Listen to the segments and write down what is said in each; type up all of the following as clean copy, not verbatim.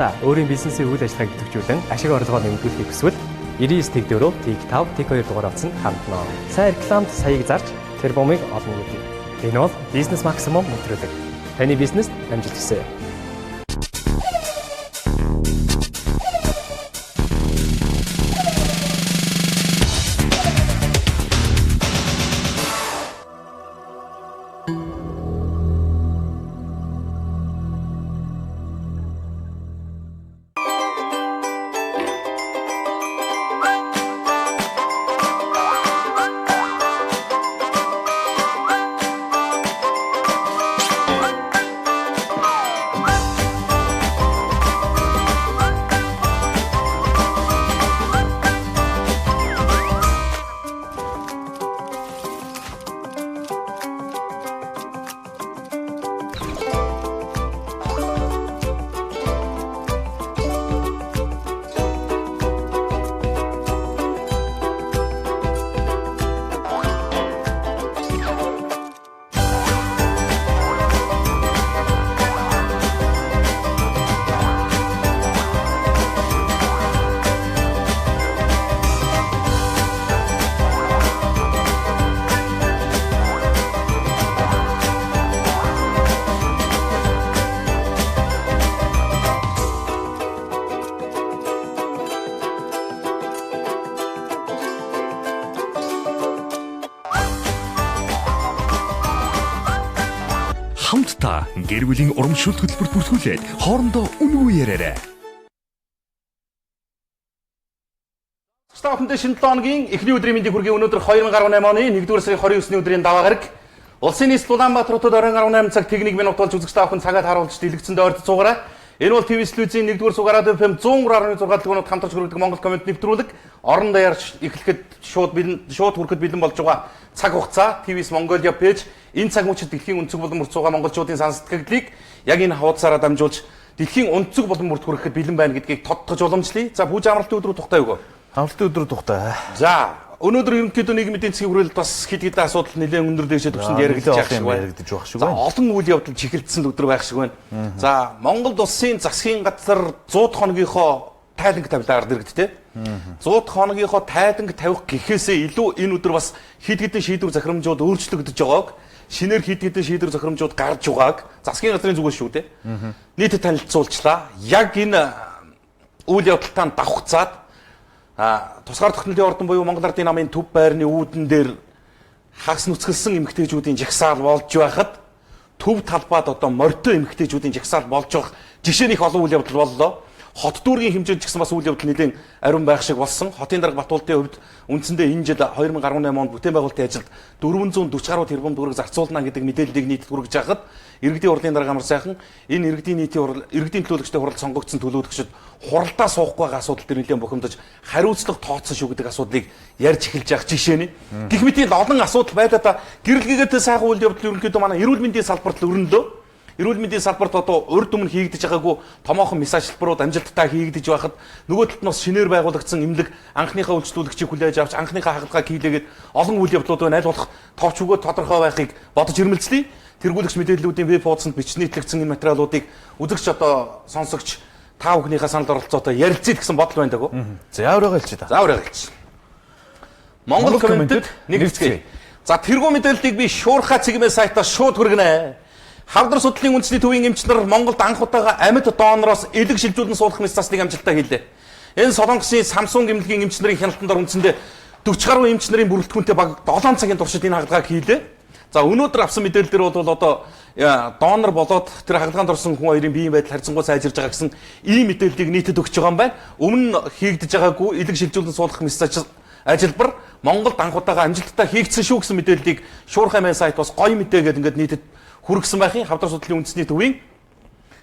өөрийн бизнесийн үйл ажиллагааг идэвхжүүлэн ашиг орлогоо нэмэгдүүлэхийг хүсвэл 99 тэгдөрөв тэг 5 тэг 2 дугаар авсан хандна. Сайн рекламд саяыг зарж тэр бомыг олно гэдэг. Энэ бол бизнес максимум мэтрүүлэг. Таны бизнест амжилт хүсье. Хамтдаа гэр бүлийн урамшуул хөтөлбөрт бүртгүүлээд хоорондоо үнгүй яриарай. Стаффэнд шинэ 7 хоногийн эхний өдрийн мэндийг хүргэе. Өнөөдөр 2018 оны 1-р сарын 29-ний өдрийн даваа гараг. Улсын нийслэл Улаанбаатар хотод 2018 цаг техник минут болж үзэгч стаффын цагаар харуулж дэлгэцэндээ ойртож суугаарай. Энэ бол ТV телевизийн 1-р сугаар FM 103.6 дэлгүүрүүд хамтарч хүргэдэг Монгол Коммент нэвтрүүлэг. Орон даяар эхлэхэд шууд хүрэхэд бэлэн болж байгаа цаг хугацаа ТVс Mongolia пэйж энэ цаг мөчид дэлхийн өнцөг болон мөрц байгаа монголчуудын сан сэтгэлдлийг яг энэ хавцаараа дамжуулж дэлхийн өнцөг болон мөрт хүрэхэд бэлэн байна гэдгийг тодтогч уламжлая. За пүүж амралтын өдрөө тухтай юу? Амралтын өдрөө тухтай. За өнөөдөр ерөнхийдөө нийгмийн эдийн засгийн хүрээлэлд бас хэд хэдэн асуудал нэлээд өндөр дэвшээд өгсөнд яригдчих шиг байна. Олон үйл явдал чихэлдсэн өдөр байх шиг байна. За Монгол улсын засгийн газар 100 хоногийнхоо тайланг тавилаар дэрэгд тэ. 100 хоногийнхоо тайланг тавих гэхээсээ илүү энэ өдөр бас хэд хэдэн шийдвэр захирамжууд өөрчлөгдөж байгааг, шинээр хэд хэдэн шийдвэр захирамжууд гарч байгааг засгийн газрын зүгээс шүү дээ. Нийтэд танилцуулчлаа. Яг энэ үйл явдалтай давхцаад тусгаар тогтнолын ордон буюу Монгол Ардын намын төв байрны үүдэн дээр хагас нүцгэлсэн эмэгтэйчүүдийн жагсаал болж байхад төв талбайд одоо морьтой эмэгтэйчүүдийн жагсаал болж байх жишээ нь их олон үйл явдал боллоо. Хот дүүргийн хэмжээнд ч гэсэн бас үйл явдал нэлээд ариун байх шиг болсон. Хотын дарга Батуултын хувьд үндсэндээ энэ жил 2018 онд бүтээн байгуулалтын ажилд 440 гаруй тэрбум төгрөг зарцуулна гэдэг мэдээллийг нийтэд хүргэж хахад иргэдийн урлын дарга амар сайхан энэ иргэдийн төлөөлөгчдийн хуралд сонгогдсон төлөөлөгчид хуралдаа суухгүй байгаа асуудал дээр нэлээд бухимдаж хариуцлага тооцсон шүү гэдэг асуудлыг ярьж эхэлж байгаа жишээ нь. Гэх мэт олон асуудал байдаа гэрэл гээтэй сайхан үйл явдал ерөнхийдөө манай эрүүл мэндийн салбарт л өрнөлөө. Эрүүл мэндийн салбарт одоо урд өмнө хийгдэж байгаагүй томоохон мессеж хэлбэрүүд амжилттай хийгдэж байхад нөгөө талд нь бас шинээр байгуулагдсан эмнэлэг анхныхаа үйлчлүүлэгчийг хүлээж авч анхныхаа хагалгааг хийлээгээд олон үйл явдлууд байна. Аль болох товч өгөө тодорхой байхыг бодож ирмэлцлээ. Тэргүүлэгч мэдээллүүдийн веб хуудсанд бичиж нийтлэгдсэн энэ материалуудыг үзэгч одоо сонсогч та бүхнийхээ санал оролцоотой ярилцъя гэсэн бодол байна даа. За яавраа хэлчих та. Заавраа хэлчих. Монгол комментэд нэгтгэе. За тэргүү мэдээллийг би шуурхай цэгмээ сайтаас шууд хүргэнэ. Хавдар судлалын үндэсний төвийн эмч нар Монголд анх удаага амьд донороос элэг шилжүүлэн суулгах мэт засныг амжилттай хийлээ. Энэ Солонгосын Samsung эмнэлгийн эмч нарын хяналтанд үндсэндээ 40 гаруй эмч нарын бүрэлдэхүүнтэй баг 7 цагийн туршид энэ хагалгааг хийлээ. За өнөөдөр авсан мэдээлэлдэр бол одоо донор болоод тэр хагалгаанд орсон хүн хоёрын биеийн байдал харьцангуй сайжирж байгаа гэсэн ийм мэдээллийг нийтэд өгч байгаа юм байна. Өмнө хийгдэж байгаагүй элэг шилжүүлэн суулгах мэт ажилбар Монголд анх удаага амжилттай хийгдсэн шүү гэсэн мэдээллийг шуурхай мэн сайт бас гоё мэдээгээд ингээд нийтэд хүргэсэн байхын хавдар судлалын үндэсний төвийн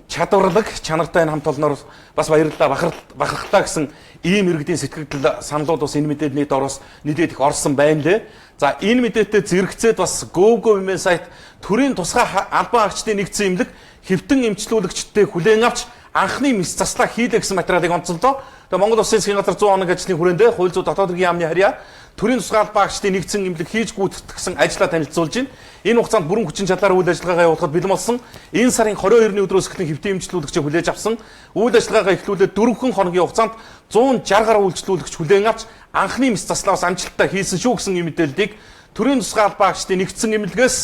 чадварлаг чанартай энэ хамт олноор бас баярлалаа бахархлаа гэсэн ийм иргэдийн сэтгэл саналууд бас энэ мэдээллийн дороос нийтэд их орсон байна лээ. За энэ мэдээтэй зэрэгцээд бас Go-Go-Women сайт төрийн тусгай албан агчдын нэгдсэн эмнэлэг хэвтэн эмчлүүлэгчдтэй хүлээн авч анхны мис заслаа хийлээ гэсэн материалыг онцолдоо. Тэгээ Монгол Улсын засгийн газар 100 хоног ажлын хүрээндээ хууль зүйн дотоод хэргийн яамны харьяа төрийн тусгаал багшдын нэгдсэн имлэг хийж гүйцэтгэсэн ажлаа танилцуулж байна. Энэ хугацаанд бүрэн хүчин чадлаар үйл ажиллагаагаа явуулахад бэлэн болсон. Энэ сарын 22-ны өдрөөс эхлэн хэвтийн эмчилүүлэгчийг хүлээж авсан. Үйл ажиллагаагаа эхлүүлээд 4 хоногийн хугацаанд 160 гаруй үйлчлүүлэгч хүлээн авч анхны мис заслаас амжилттай хийсэн шүү гэсэн юм мэдээллийг төрийн тусгаал багшдын нэгдсэн имлэгээс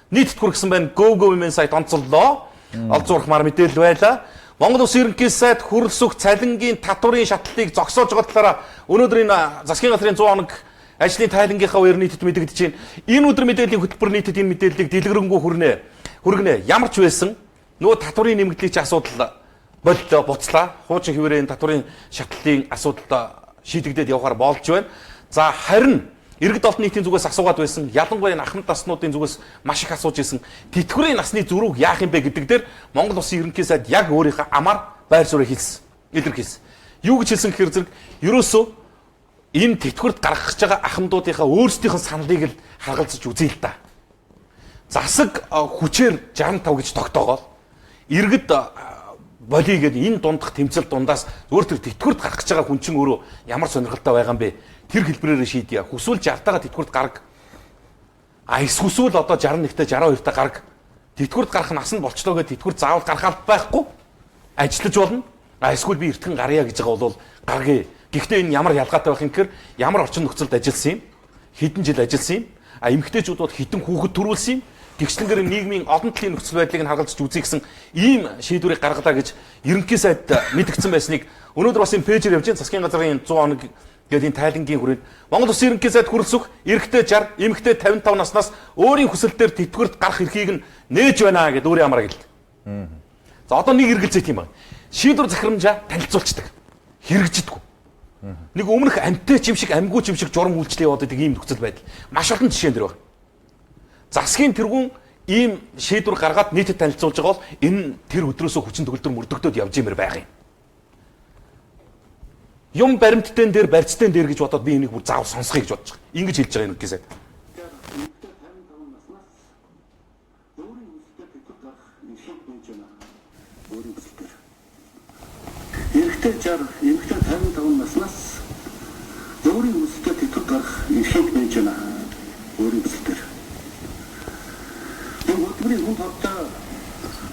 нийтэд хүргэсэн байна. Go-go-ийн сайт онцоллоо. Олзуурхмаар мэдээлэл байлаа. Монгол Улсын ерөнхий сайд хуралсөх цалингийн татврын шатлалыг зогсоож байгаа талаараа өнөөдөр энэ засгийн газрын 100 хоног ажлын тайлангийнхаа үеэр нийтэд мэдэгдэж байна. Энэ өдөр мэдээллийн хөтөлбөр нийтэд энэ мэдээллийг дэлгэрэнгүй хүргэнэ. Ямар ч байсан нөгөө татврын нэмэгдлийн чи асуудал боллоо буцлаа. Хуучин хэвээрээ энэ татврын шатлалын асуудал шийдэгдээд явахаар болж байна. За харин иргэд олон нийтийн зүгээс асуугаад байсан. Ялангуяа энэ ахмад наснуудын зүгээс маш их асууж исэн. Тэтгэврийн насны зөрүүг яах юм бэ гэдэг дээр Монгол Улсын ерөнхий сайд яг өөрийнхөө амар байр суурийг хэлсэн. Илэрхийлсэн. Юу гэж хэлсэн гэхээр зэрэг ерөөсөө энэ тэтгэврт гаргаж байгаа ахмадуудынхаа өөрсдийнх нь саналыг л харгалзаж үзье л да. Засаг хүчээр 65 гэж тогтоогоод иргэд болий гэдэг энэ дундах тэмцэл дундаас өөр төр тэтгэврт гаргаж байгаа хүн чинь өөрөө ямар сонирхолтой байгаа юм бэ? Тэр хэлбэрээр шийдье. Хүсвэл 60-таагаа тэтгэврт гарга. Эсвэл одоо 61-тэй 62-тай гарга. Тэтгэврт гарах нас нь болчлоо гэдэг тэтгэврт заавал гарах байхгүй. Ажиллаж болно. Эсвэл би эртхэн гарья гэж байгаа бол гаргая. Гэхдээ энэ ямар ялгаатай байх юм гэхээр ямар орчин нөхцөлд ажилласан юм? Хэдэн жил ажилласан юм? Эмэгтэйчүүд хэдэн хүүхэд төрүүлсэн юм? Тэгчлэнгээр нийгмийн олон талын нөхцөл байдлыг нь харгалзаж үзье гэсэн ийм шийдвэрийг гаргалаа гэж ерөнхий сайд мэдгдсэн байсныг өнөөдөр бас энэ пэйжээр явж байна. Засгийн газрын 100 хоног гэдэг энэ тайлангийн хүрээнд Монгол Улсын ерөнхий сайд хүрэлцэх эрэгтэй 60, эмэгтэй 55 наснаас өөрийн хүсэлтээр тэтгэврт гарах эрхийг нь нээж байна гэдэг өөрөө амраа гэлээ. За одоо нэг эргэлзээ тийм байна. Шийдвэр захирамжаа танилцуулцдаг. Хэрэгжидэггүй. Нэг өмнөх амттай чим шиг амьгүй чим шиг журам үйлчлээ яваад байгаа ийм нөхцөл байдал. Маш олон жишээн дэр байна. Засгийн тэргүүн ийм шийдвэр гаргаад нийтэд танилцуулж байгаа бол энэ тэр өдрөөсөө хүчин төгөлдөр мөрдөгдөд явж имэр байгаа юм. Юм баримттайн дээр барьцтай дээр гэж бодоод би энийг бүр заавал сонсхийг гэж бодож байгаа. Ингэж хэлж байгаа юм гэсээ. Эрэгтэй 60, эмэгтэй 55 наснаас өөрийн хүсэлтэй тэтгэврт гарах эрхийг нээж байна. Өөрийн хүсэлтээр. Энэ хөтөлбөрийн хүн тавтай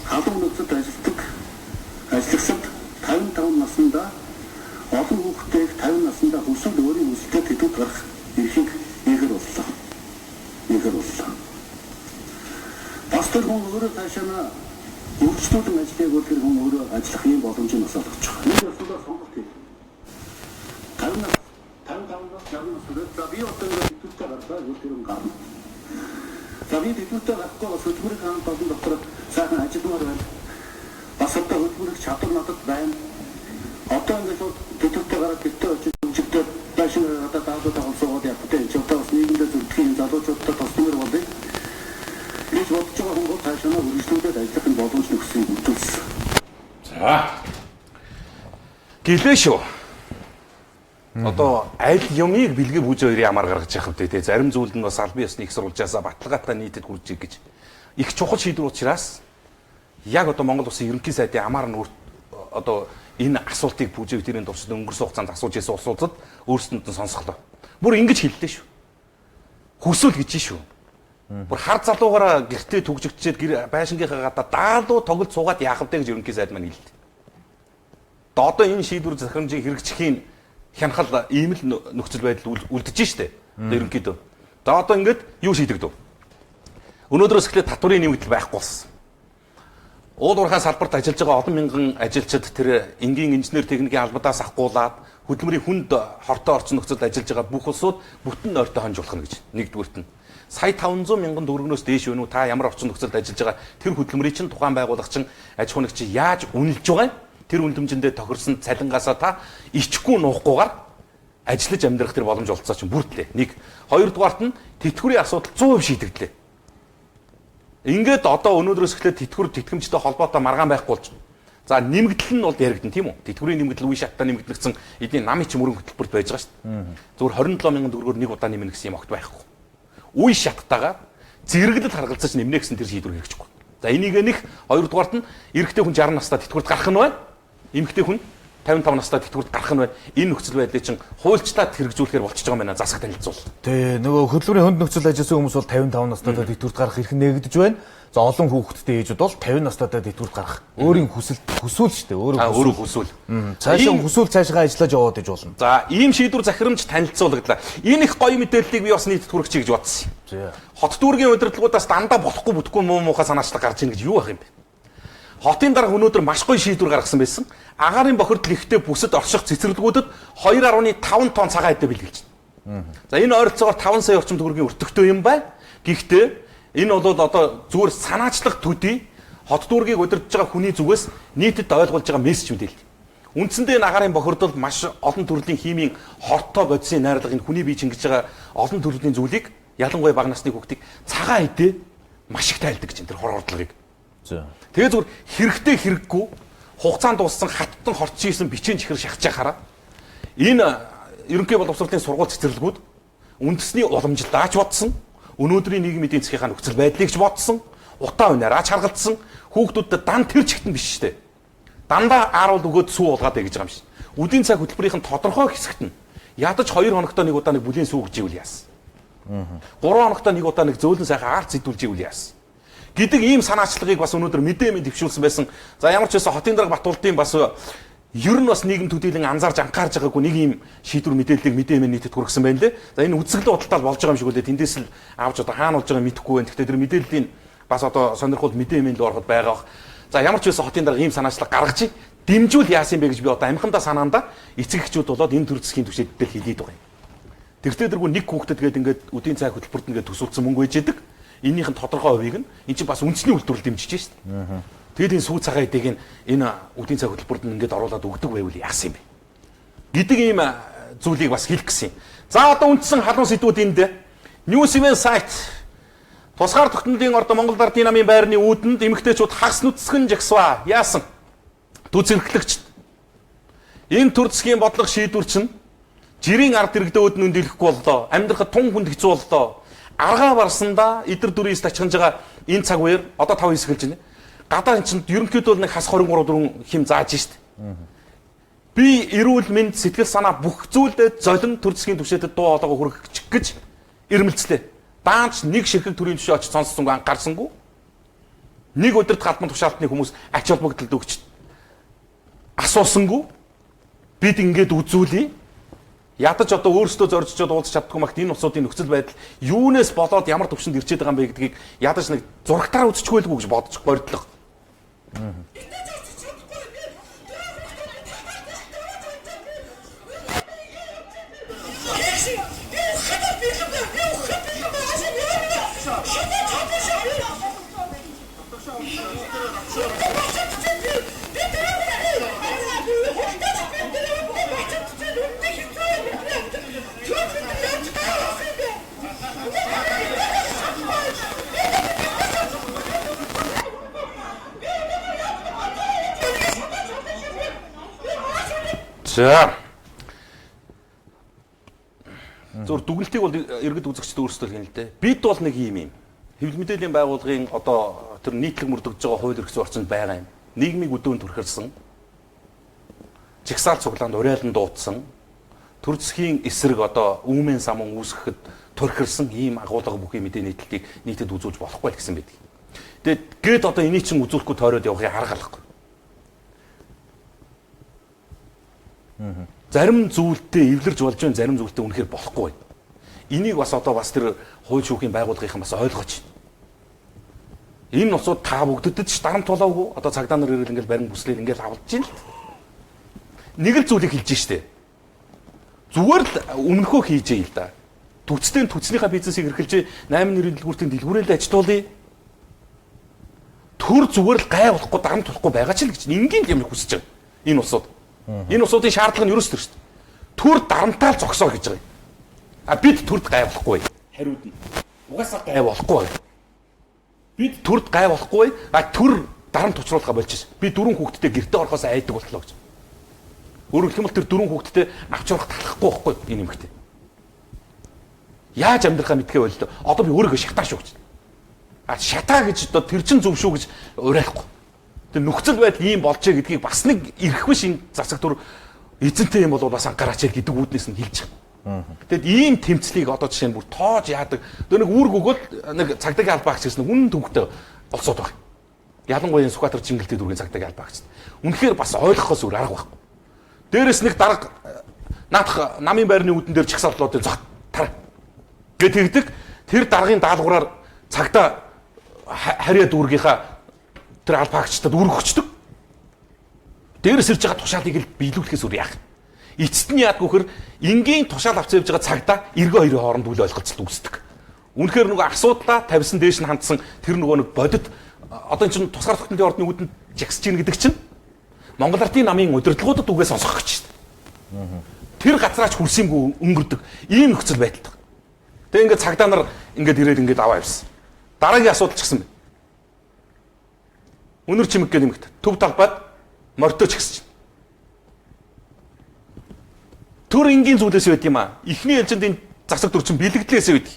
халуун нөхцөлд ажиллагсад 55 наснда олон хүүхдтэй 50 наснда хүсвэл өөрийн хүсэлтэй тэтгэврт гарах эрхийг нэхэр боллоо. Бас тэр хүн өөрөө цаашаа өргөжлүүлэн ажлыг өөр хүн өөрөө ажиллах юм боломжийг бас олгож байгаа. Нэг асуудал сонголт хийх. 55 нас 60 нас за би одоо тэтгэвртээ гаргаа өөр хүн гарна. За би тэтгэвртээ гарахгүй бас хөтөлбөрийн хаан болон доктор сайхан ажилламаар байна. Бас одоо хөтөлбөрийн чадвар надад байна. Одоо ингээд тэтгэвртээ гараад гэтээ өчигдөр дэшин одоо даадаа холсоод явахтай энэ ч одоо бас нийгэмдээ зүтгэхийн залуучуудад бас нэмэр болъё. Гэж бодож байгаа хүн таашаана үргэлжлүүлээд ажиллах нь боломж нөхцөлийг бүрдүүлсэн. За. Гэлээ шүү. Одоо аль юмыг бэлгээ бүж хоёрын амар гаргаж явах вэ те. Зарим зүйлд нь бас албан ёсны их сурвалжаасаа баталгаатай нийтэд хүрч ий гэж их чухал шийдвэр учраас яг одоо Монгол Улсын ерөнхий сайдын амар нь одоо энэ асуултыг бүжиг тэрийн туршид өнгөрсөн хугацаанд асууж ирсэн улсуудад өөрсдөнд нь сонсголоо. Бүр ингэж хэллээ шүү. Хүсвэл гэж шүү. Бүр хар залуугаараа гэртээ түгжигчээд байшингийнхаа гадаа даалуу тоглож суугаад яах вэ гэж ерөнхий сайд маань хэлдэг. Одоо энэ шийдвэр захирамжийг хэрэгжихийн хянахал ийм л нөхцөл байдал үлдэж штэ. Ерөнхийдөө. За одоо ингээд юу шийдэгдэв? Өнөөдрөөс эхлээд татврын нэмэгдэл байхгүй болсон. Уул уурхай салбарт ажиллаж байгаа олон мянган ажилчид тэр энгийн инженер техникийн албадаас ахгуулаад хөдөлмөрийн хүнд хортой орчин нөхцөлд ажиллаж байгаа бүх улсууд бүтэн ойртой хонж болох нь гэж нэгдүгüрт нь. Сая 500 мянган төгрөгнөөс дээш вэ нү та ямар орчин нөхцөлд ажиллаж байгаа тэр хөдөлмөрийн чинь тухайн байгууллага чинь аж ахуйн чи яаж үнэлж байгаа юм? Тэр үнэлэмжиндээ тохирсон цалингаасаа та ичгүй нуухгүйгээр ажиллаж амьдрах тэр боломж олцоо чинь бүртлээ. Нэг хоёрдугаарт нь тэтгэврийн асуудал 100% шийдэгдлээ. Ингээд одоо өнөөдрөөс эхлээд тэтгэмжтэй холбоотой маргаан байхгүй болж байна. За нэмэгдэл нь бол яригдана тийм үү? Тэтгэврийн нэмэгдэл үе шаттай нэмэгдэлсэн эдний намын ч мөрөн хөтөлбөрт байж байгаа шүү дээ. Зүгээр 27 мянган төгрөгөөр нэг удаа нэмнэ гэсэн юм огт байхгүй. Үе шаттайгаар зэрэглэл харгалзаж нэмнэ гэсэн тэр шийдвэр хэрэгжихгүй. За энийг нэг хоёрдугаарт нь эрэгтэй хүн 60 настай тэтгэврт гарах нь байна. эмэгтэй хүн 55 настай тэтгэврт гарах нь байна. Энэ нөхцөл байдлыг чинь хуульчлаад хэрэгжүүлэхээр болчихж байгаа юм байна. Засаг танилцуул. Тий, нөгөө хөдөлмөрийн хөнд нөхцөл ажилласан хүмүүс бол 55 настай тэтгэврт гарах эрх нэгдэж байна. За олон хүүхэдтэй ээжүүд бол 50 настай тэтгэврт гарах. Өөрийн хүсвэл шүү дээ. Өөрөө хүсвэл. Цаашаа хүсвэл цаашгаа ажиллаж яваад иж болно. За, ийм шийдвэр захирамж танилцуулагдлаа. Энэ их гоё мэдээллийг би бас нийтэд хүргэчихье гэж бодсон. Хот дүүргийн удирдлагуудаас дандаа болохгүй бүтэхгүй муу муухай санаачлаг гарч ийн гэж юу байх юм бэ? Хотын дарга өнөөдөр маш гоё шийдвэр гаргасан байсан. Агаарын бохирдол ихтэй бүсэд орших цэцэрлэгүүдэд 2.5 тонн цагаан эдэ бэлгэлж байна. За, энэ ойролцоогоор 5 сая орчим төгрөгийн өртөгтэй юм байна. Гэхдээ энэ бол одоо зүгээр санаачлах төдий хот дүүргийг удирдах байгаа хүний зүгээс нийтэд ойлгуулж байгаа мессеж мэдээлэл. Үндсэндээ энэ агаарын бохирдол маш олон төрлийн химийн хортой бодисын найрлага энэ хүний бие чингэж байгаа олон төрлийн зүйлийг ялангуяа бага насны хүүхдийг цагаан эдээ маш их тайлдаг гэж энэ тэр хор ордлогыг. Тэгээ зүгээр хэрэгтэй хэрэггүй хугацаанд дууссан хаттан хорчижсэн бичэн чихэр шахаж хараа. Энэ ерөнхий боловсролын сургууль цэцэрлэгүүд үндэсний уламжлалаач бодсон. Өнөөдрийн нийгмийн эдийн засгийн нөхцөл байдлыг ч бодсон, утаа унаараач харгалцсан, хүүхдүүдэд дан тэр чигтэн биш штэ. Дандаа ааруул өгөөд сүү уулгаад гэж байгаа юм шиг. Үдийн цаг хөтөлбөрийн тодорхой хэсэгт нь ядаж 2 хоногтой нэг удаа нэг бүлийн сүү гэж ивэл яасан. 3 хоногтой нэг удаа нэг зөөлөн сайхан аарц зэдүүлж ивэл яасан. Гэдэг ийм санаачлагыг бас өнөөдөр мэдээ дэвшүүлсэн байсан. За ямар ч байсан хотын дарга Батуулдын бас ер нь бас нийгэм төдийлөн анзаарч анхаарж байгаагүй нэг ийм шийдвэр мэдээллийг мэдээ нийтэд хүргэсэн байна лээ. За энэ үзэсгэлэн бодолтой болж байгаа юм шиг үлээ. Тэндээс л авч одоо хаана болж байгааг мэдэхгүй байна. Гэхдээ тэр мэдээллийн бас одоо сонирхол мэдээ л ороход байгаа. За ямар ч байсан хотын дарга ийм санаачлаг гаргаж дэмжүүл яасан бэ гэж би одоо амхандаа санаандаа эцэг эхчүүд болоод энэ төр засгийн түвшиндэл хэлээд байгаа юм. Тэртээ дэргүй нэг хүүхдэд гээд ингээд үдийн цай хөтөлбөрт ингээд төсөвлөсөн мөнгө ээжэдэг. Энийх нь тодорхой хувийг нь эн чинь бас үндэсний үйлдвэрлэл дэмжиж шүү дээ. Тэгэд энэ сүү цагаан эдийг энэ үдийн цай хөтөлбөрт ингээд оруулаад өгдөг байвал яасан юм бэ? Гэдэг ийм зүйлийг бас хэлэх гэсэн юм. За одоо үндсэн халуун сэдвүүд энд News Event сайт тусгаар тогтнолын ордо Монгол Ардын намын байрны үүдэнд эмэгтэйчүүд хагас нүцгэн жагсваа. Яасан? Түз эрхлэгчд. Энэ төр засгийн бодлого шийдвэр чинь жирийн ард иргэдүүд нь дийлэхгүй боллоо. Амьдрахад тун хүнд хэцүү боллоо. Аргаа барсандаа эдэр дүрээс тачханж байгаа энэ цаг үеэр одоо 5 хэсгэлж байна. Гадаа чинь ерөнхийдөө нэг хас 23 4 хим зааж штт. Би эрүүл мэнд сэтгэл санаа бүх зүйлдээ золин төр засгийн түвшинтэд дуу хоолойгоо хүргэх гэж ирмэлцлээ. Даанч нэг ширхэг төрийн түвшин очиж сонссонгүй анхаарсангүй. Нэг өдөрт галбан тушаалтны хүмүүс ач холбогдолд өгч асуусангүй. Бид ингээд үзүүлье. Ядаж одоо өөрсдөө зоржчод уулзч чаддгүй магт энэ усуудын нөхцөл байдал юунаас болоод ямар төвшөнд ирчээд байгаа юм бэ гэдгийг ядаж нэг зурагтаар үзчихгүй л гэж бодож горьдлого. За. Зөв дүгнэлтийг бол иргэд үзэгчд өөрсдөө хэлнэ л дээ. Бид бол нэг юм. Хэвлэл мэдээллийн байгууллагын одоо тэр нийтлэг мөрдөгж байгаа хууль эрх зүйн орчинд байгаа юм. Нийгмийг өдөөнд түрхэрсэн. Жигсаал цуглаанд уриалан дуудсан. Төр засгийн эсрэг одоо үүмэн самун үүсгэхэд турхирсан ийм агуулга бүхий мэдээ нийтлэлийг нийтэд үзүүлж болохгүй гэсэн байдаг. Тэгээд одоо энийг чинь үзүүлэхгүй тойроод явахын арга алгагүй. Зарим зүйлдээ эвлэрж болж байна, зарим зүйлдээ үнэхээр болохгүй байна. Энийг бас одоо бас тэр хууль шүүхийн байгууллагын бас ойлгооч. Энэ нуцууд та бүгдэд ч дарамт болоогүй. Одоо цагдаа нар ирэл ингээл барин бүслэл ингээл авалж чинь л. Нэг л зүйлийг хэлж штэ. Зүгээр л өмнөхөө хийжээ л да. Түцтэй түцнийхээ бизнесийг эрхэлж 8 нэрийн дэлгүүртийн дэлгүүрээр л ажилтуулъя. Төр зүгээр л гай болохгүй, дарамт болохгүй байгаа ч л гэж энгийн юм хүсэж байгаа. Энэ усууд. Энэ усуудын шаардлага нь юу шүү дээ. Төр дарамтаал зогсоо гэж байгаа юм. А бид төрд гай болохгүй. Хариуд нь. Угаасаа гай болохгүй. Бид төрд гай болохгүй. А төр дарамт учруулахаа болчих. Би 4 хүүхэдтэй гэртээ орохоос айдаг болтлоо гэж. Өөрөөр хэлбэл тэр 4 хүүхэдтэй авч явах талахгүй байхгүй энэ юмхтэй. Яаж амьдрахаа мэдгээ боллоо. Одоо би өөрийгөө шатаа шүү гэж. А шатаа гэж одоо тэр чин зөв шүү гэж уриалахгүй. тэр нөхцөл байдал ийм болжээ гэдгийг бас нэг ирэхгүй шин засаг дүр эзэнтэй юм бол бас анхаараач гэдэг үүднээс нь хэлж байгаа. Тэгэд ийм тэмцлийг одоо жишээ нь бүр тоож яадаг. Тэр нэг үүрэг өгөөл нэг цагдаагийн албаагч гэсэн үнэн төвхтэй олцоод байгаа. Ялангуяа Сүхбаатар Чингэлтэй дүүргийн цагдаагийн албаагч. Үнэхээр бас ойлгохоос өөр арга байхгүй. Дээрээс нэг дарга наадах намын байрны үүдэн дээр чагсааллуудыг зогт тар гэд тэгдэг. Тэр даргын даалгавраар цагдаа хариа дүүргийнхаа тэр албаагчдад үүрэг өгчдөг. Дээрээс ирж байгаа тушаалыг л биелүүлэхээс өөр яах. Эцэст нь яадгүй хэр энгийн тушаал авч явж байгаа цагдаа эргөө хоёрын хооронд үл ойлголцол үүсдэг. Үнэхээр нөгөө асуудлаа тавьсан дээш нь хандсан тэр нөгөө нэг бодит одоо энэ чинь тусгаар тогтнолын ордны үүдэнд жагсаж ийн гэдэг чинь Монгол ардын намын удирдлагуудад үгээ сонсох гэж байна. Тэр газраач хүрсэмгүй өнгөрдөг ийм нөхцөл байдал. Тэгээ ингээд цагдаа нар ингээд ирээд ингээд аваа явсан. Дараагийн асуудал ч гэсэн байна. Өнөр чимэг гэх нэмэгт төв талбайд морьтой ч гэсэн. Төр энгийн зүйлээс байд юм аа. Эхний ээлжинд энэ засаг дүр чинь бэлэгдлээс байд.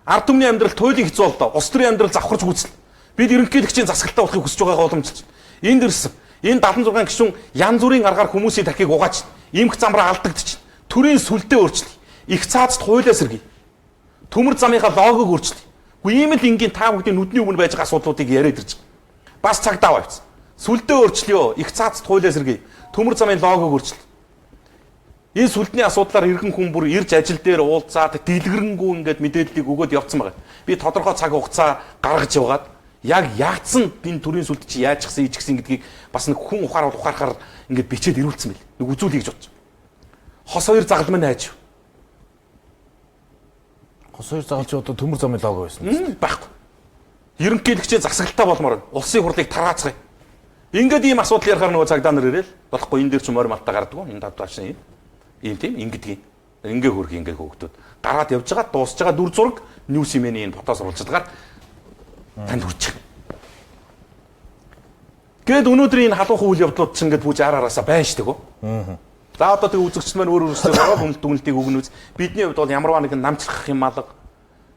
Ард түмний амьдрал туйлын хэцүү болдоо. Улс төрийн амьдрал завхарч гүйцэл. Бид ерөнхийлөгчийн засаглалтаа болохыг хүсэж байгаа боломжтой. Энд дэрсэн. Энэ 76 гишүүн янз бүрийн аргаар хүмүүсийн дахийг угааж, имх замраа алдагдчих. Төрийн сүлдээ өөрчлөе. Их цаазд хуулиас сэргий. Төмөр замынхаа логог өөрчлөе. Гэхдээ ийм л энгийн та бүхний нүдний өмнө байж байгаа асуудлуудыг яриад ирж байгаа. Бас цагдаа авчихсан. Сүлдээ өөрчлөё. Их цаазд хуулиас сэргий. Төмөр замын логог өөрчлөе. Энэ сүлдний асуудлаар иргэн хүн бүр ирж ажил дээр уулзаад дэлгэрэнгүй ингээд мэдээллийг өгөөд явцсан байгаа. Би тодорхой цаг хугацаа гаргаж явгаад яг яатсан энэ төрийн сүлд чи яаж гисэн ичгсэн гэдгийг бас нэг хүн ухаарахаар ингээд бичээд ирүүлсэн байл. Нэг үзүүлэх гэж бодож. Хос хоёр загалмай найж. Хос хоёр загалч одоо төмөр замын лого байсан. Байхгүй. Ерөнхийлөгчийн засаглалтаа болмоор улсын хурлыг тараацгаая. Ингээд ийм асуудал ярихаар нөгөө цагдаа нар ирээл болохгүй энэ дээр ч морь малтаа гардаг. Энэ давтаач нь ийм тийм ингэдэг. Ингээ хөрх ингээ хөөгдөд. Гараад явж байгаа дуусж байгаа дүр зураг ньюс имэний энэ фотос оруулцдаг. Танд хүрчих. Гэт өнөөдрийн энэ халуухан үйл явдлууд ч ингээд бүж араасаа байна шүү дээ. За одоо тэг үзэгч маань өөр өөрсдөө байгаа дүнэлтийг өгнөз. Бидний хувьд бол ямарваа нэгэн намчлах юм алга.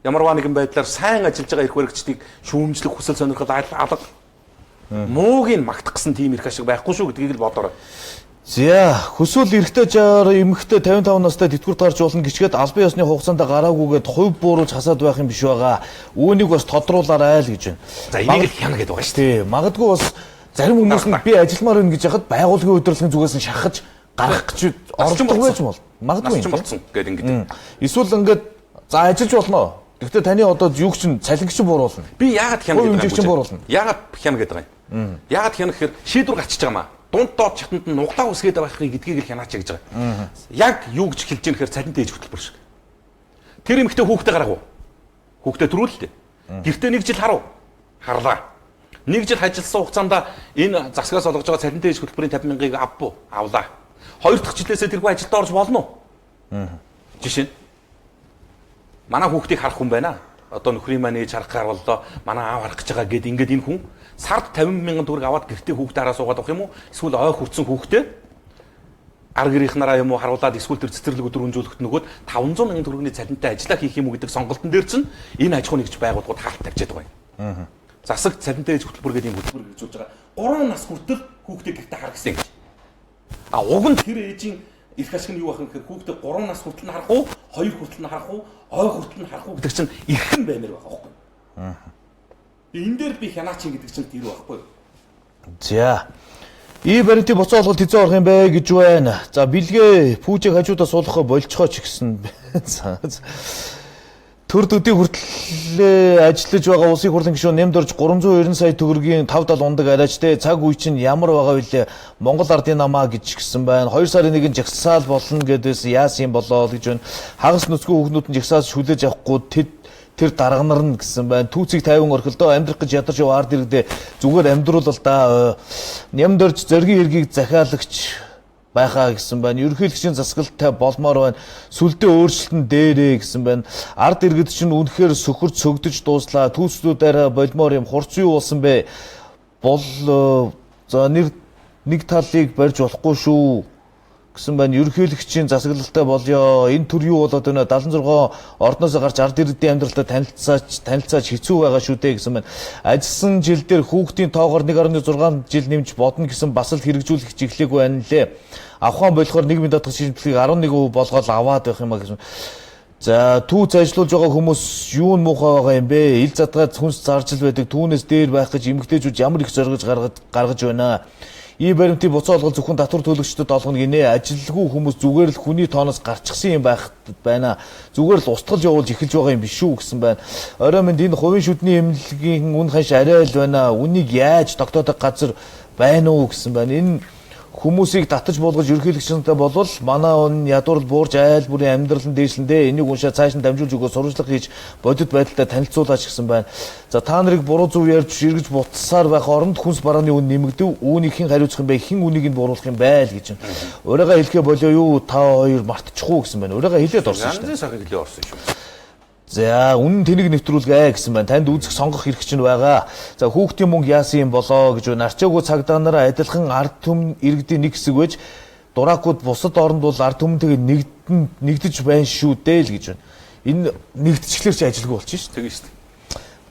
Ямарваа нэгэн байдлаар сайн ажиллаж байгаа эрх баригчдыг шүүмжлэх хүсэл сонирхол алга. Муугийн магтах гэсэн тийм эрх ашиг байхгүй шүү гэдгийг л бодорой. За хүсвэл эрэгтэй 60 эмэгтэй 55 настай тэтгэврт гарч болно гिचгээд албан ёсны хугацаанд гараагүйгээд хувь бууруулж хасаад байх юм биш байгаа. Үүнийг бас тодруулаарай л гэж байна. За энийг л хяна гэдэг байгаа шүү дээ. Тий, магадгүй бас зарим хүмүүс нь би ажилламаар байна гэж яхад байгууллагын удирдлагын зүгээс нь шахаж гарах гэж оролдох байж бол магадгүй юм болсон гэдэг ингэдэг. Эсвэл ингээд за ажиллаж болно. Гэхдээ таны одоо юуг чинь цалингч бууруулна. Би яагаад хяна гэдэг юм бууруулна. Яагаад хяна гэдэг юм. Яагаад хяна гэхээр шийдвэр гарчиж байгаа маа. Дунд доод чатанд нь нуглаа үсгээд байхыг гэдгийг л хянаач гэж байгаа. Яг юу гэж хэлж ийм гэхээр цалинтай ээж хөтөлбөр шиг. Тэр эмэгтэй хүүхдээ гаргав. Хүүхдээ төрүүлэлтэй. Гэртээ нэг жил харав. Харлаа. Нэг жил ажилласан хугацаанд энэ засгаас олгож байгаа цалинтай ээж хөтөлбөрийн 50,000-ыг авбуу. Авлаа. Хоёр дахь жилээсээ тэргүй ажилд орж болно уу? Жишээ нь манай хүүхдийг харах хүн байна. Одоо нөхрийн маань ээж харах гар боллоо. Манай аав харах гэж байгаа гэд ингээд энэ хүн сард 50,000 төгрөг аваад гэртээ хүүхдээ хараа суугаад авах юм уу? Эсвэл ой хүртсэн хүүхдээ ар гэрийнхнараа юм уу харуулад эсвэл тэр цэцэрлэг өдөр үнжүүлэхэд нөгөөд 500,000 төгрөгийн цалинтай ажиллаа хийх юм уу гэдэг сонголтын дээр чинь энэ аж ахуй нэгж байгууллагууд хаалт тавьчихад байгаа юм. Засаг цалинтай ээж хөтөлбөр гэдэг юм хөтөлбөр хэрэгжүүлж байгаа. 3 нас хүртэл хүүхдээ гэртээ харах гэсэн гэж. А уг нь тэр ээжийн эрх ашиг нь юу байх вэ гэхээр хүүхдээ 3 нас хүртэл нь харах уу, 2 хүртэл нь харах уу, ой хүртэл нь харах уу гэдэг чинь эрхэн баймаар байгаа байхгүй. Энэ дээр би хянаач гэдэг чинь тэр байхгүй. За. И баримтыг боцоо олголт хэзээ орох юм бэ гэж байна. За бэлгээ пүүжийг хажуудаа суулгахаа болцохоо ч гэсэн. Төр төдий хүртэл ажиллаж байгаа улсын хурлын гишүүн нэмд орж 390 сая төгрөгийн 5-7 ундаг арайчтай цаг үе чинь ямар байгаа вэ? Монгол ардын намаа гэж гисэн байна. 2 сарын 1-нд жагсаал болно гэдээс яасан болоо гэж байна. Хагас нүцгэн хүүхнүүд нь жагсаас шүлээж авахгүй тэр дарга нар нь гэсэн байна. Түүцийг 50 орхилдоо амьдрах гэж ядарч яваа ард иргэдээ зүгээр амьдруулал да. Нямд орж зоргийн эргийг захиалагч байхаа гэсэн байна. Ерөнхийлөгчийн засаглалтай болмоор байна. Сүлдээ өөрчлөлтөн дээрээ гэсэн байна. Ард иргэд чинь үнэхээр сөхөрч сөгдөж дууслаа. Түүцлүүдээр болмоор юм хурц юу болсон бэ? Бол за нэг талыг барьж болохгүй шүү гэсэн байна. Ерөнхийлөгчийн засаглалтай болёо. Энэ төр юу болоод байна? 76 ордноос гарч ард иргэдийн амьдралтай танилцаач хэцүү байгаа шүү дээ гэсэн байна. Ажилласан жил дээр хүүхдийн тоогоор 1.6 жил нэмж бодно гэсэн бас л хэрэгжүүлэх чиглэлгүй байна лээ. Авхаан болохоор нийгмийн даатгал шийдвэрлэлийг 11% болгоод аваад байх юм а гэсэн. За түүц ажиллуулж байгаа хүмүүс юу муухай байгаа юм бэ? Ил задгаад хүнс заржил байдаг. Түүнээс дээр байх гэж эмэгтэйчүүд ямар их зоргож гаргаж байна. И баримтын буцаа олгол зөвхөн татвар төлөгчдөд олгоно гинэ. Ажилгүй хүмүүс зүгээр л хүний тооноос гарчихсан юм байна. Зүгээр л устгал явуулж эхэлж байгаа юм биш үү гэсэн байна. Орой минь энэ хувийн шүдний эмнэлгийн үн ханш арай л байна. Үнийг яаж тогтоодог газар байна уу гэсэн байна. Энэ хүмүүсийг татаж болгож ерөнхийлөгчөнтэй болвол манай он ядуурл буурж айл бүрийн амьдрал нь дээшлэндээ энийг уншаа цааш нь дамжуулж өгөө сурвалжлага хийж бодит байдалтай танилцуулаач гэсэн байна. За та нарыг буруу зүв ярьж эргэж буцсаар байх оронд хүнс барааны үн нэмэгдэв. Үүнийг хэн хариуцах юм бэ? Хэн үнийг нь бууруулах юм бэ л гэж байна. Өөрийгөө хэлэхэ болоо юу та хоёр мартчихгүй гэсэн байна. Өөрийгөө хэлээд орсон шүү дээ. Ганцын сахиг хэлээ орсон шүү. За үнэн тэнэг нэвтрүүлгээ гэсэн байна. Танд үзэх сонгох хэрэг чинь байгаа. За хүүхдийн мөнгө яасан юм болоо гэж байна. Арчаагүй цагдаа нараа адилхан ард түмэн иргэдийн нэг хэсэг байж дураакууд бусад оронд бол ард түмэнтэйгээ нэгдэж байна шүү дээ л гэж байна. Энэ нэгдчихлэр чи ажилгүй болчих шүү. Тэгэн шүү.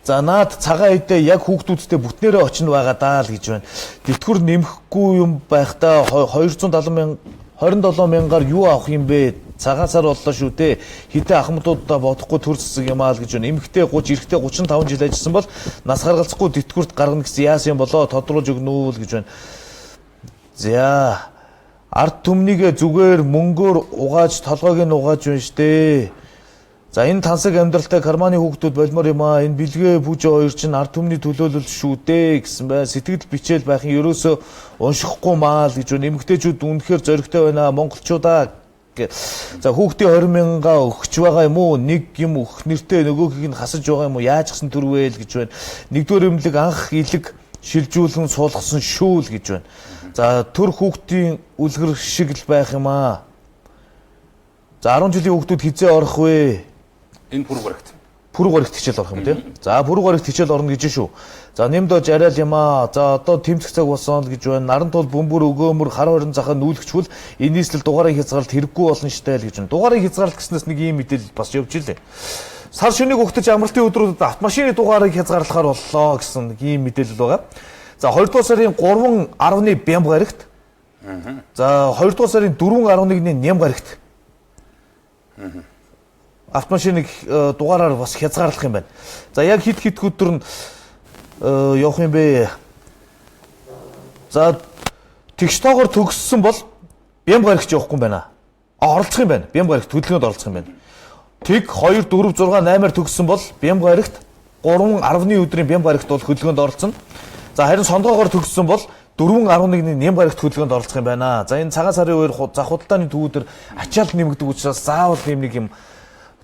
За наад цагаан эдээ яг хүүхдүүдтэй бүтнээрээ очино байгаа даа л гэж байна. Тэтгэвэр нэмэхгүй юм байхдаа 227 мянгаар юу авах юм бэ? Цагаан сар боллоо шүү дээ. Хитэ ахмадуудаа бодохгүй төр засаг юм аа л гэж байна. Эмэгтэй 30, эрэгтэй 35 жил ажилласан бол нас гаргалзахгүй тэтгэврт гаргана гэсэн яасан юм болоо тодруулж өгнө л гэж байна. За ард түмнийг зүгээр мөнгөөр угааж толгойг нь угааж байна штэ. За энэ тансаг амьдралтай карманы хүүхдүүд болмоор юм аа. Энэ бэлгээ бүжи хоёр чинь ард түмний төлөөлөл шүү дээ гэсэн бай. Сэтгэл бичээл байх нь ерөөсөө уншихгүй маа л гэж байна. Эмэгтэйчүүд үнэхээр зоригтой байна. Монголчуудаа за хүүхдийн 20 мянга өгч байгаа юм уу? Нэг юм өгөх нэртэй нөгөөгийг нь хасаж байгаа юм уу? Яаж гсэн төрвэ л гэж байна. Нэгдүгээр эмнэлэг анх илэг шилжүүлэн суулгасан шүү л гэж байна. За төр хүүхдийн үлгэр шиг л байх юм аа. За 10 жилийн хүүхдүүд хизээ орох вэ? Энэ пүрэг баригт. Пүрэг баригт хичээл орох юм тийм. За пүрэг баригт хичээл орно гэж шүү. За нэмдэж арай л юм аа. За одоо тэмцэх цаг болсон л гэж байна. Наран тул бөмбөр өгөөмөр хар хорин захаа нүүлгчвэл энэ нийслэл дугаарыг хязгаарлалт хэрэггүй болно штэ л гэж байна. Дугаарыг хязгаарлалт гэснээс нэг ийм мэдээлэл бас явж илээ. Сар шөнөгийг өгтөж амралтын өдрүүдэд автомашины дугаарыг хязгаарлахаар боллоо гэсэн нэг ийм мэдээлэл байгаа. За 2 дугаар сарын 3.10-ны Бямб гарагт. За 2 дугаар сарын 4.11-ний Ням гарагт. Автомашиныг дугаараар бас хязгаарлах юм байна. За яг хит өдөр нь явах юм бэ? За тэгш тоогоор төгссөн бол Бямб гарагч явахгүй юм байна. Оролцох юм байна. Бямб гарагт хөдөлгөөнд оролцох юм байна. Тэг 2 4 6 8-аар төгссөн бол Бямб гарагт 3.10-ны өдрийн Бямб гарагт бол хөдөлгөөнд оролцсон. За харин сондгоогоор төгссөн бол 4.11-ний Ням гарагт хөдөлгөөнд оролцох юм байна. За энэ цагаан сарын үеэр зах худалдааны төвүүдэр ачаал нэмэгдэг учраас заавал нэг юм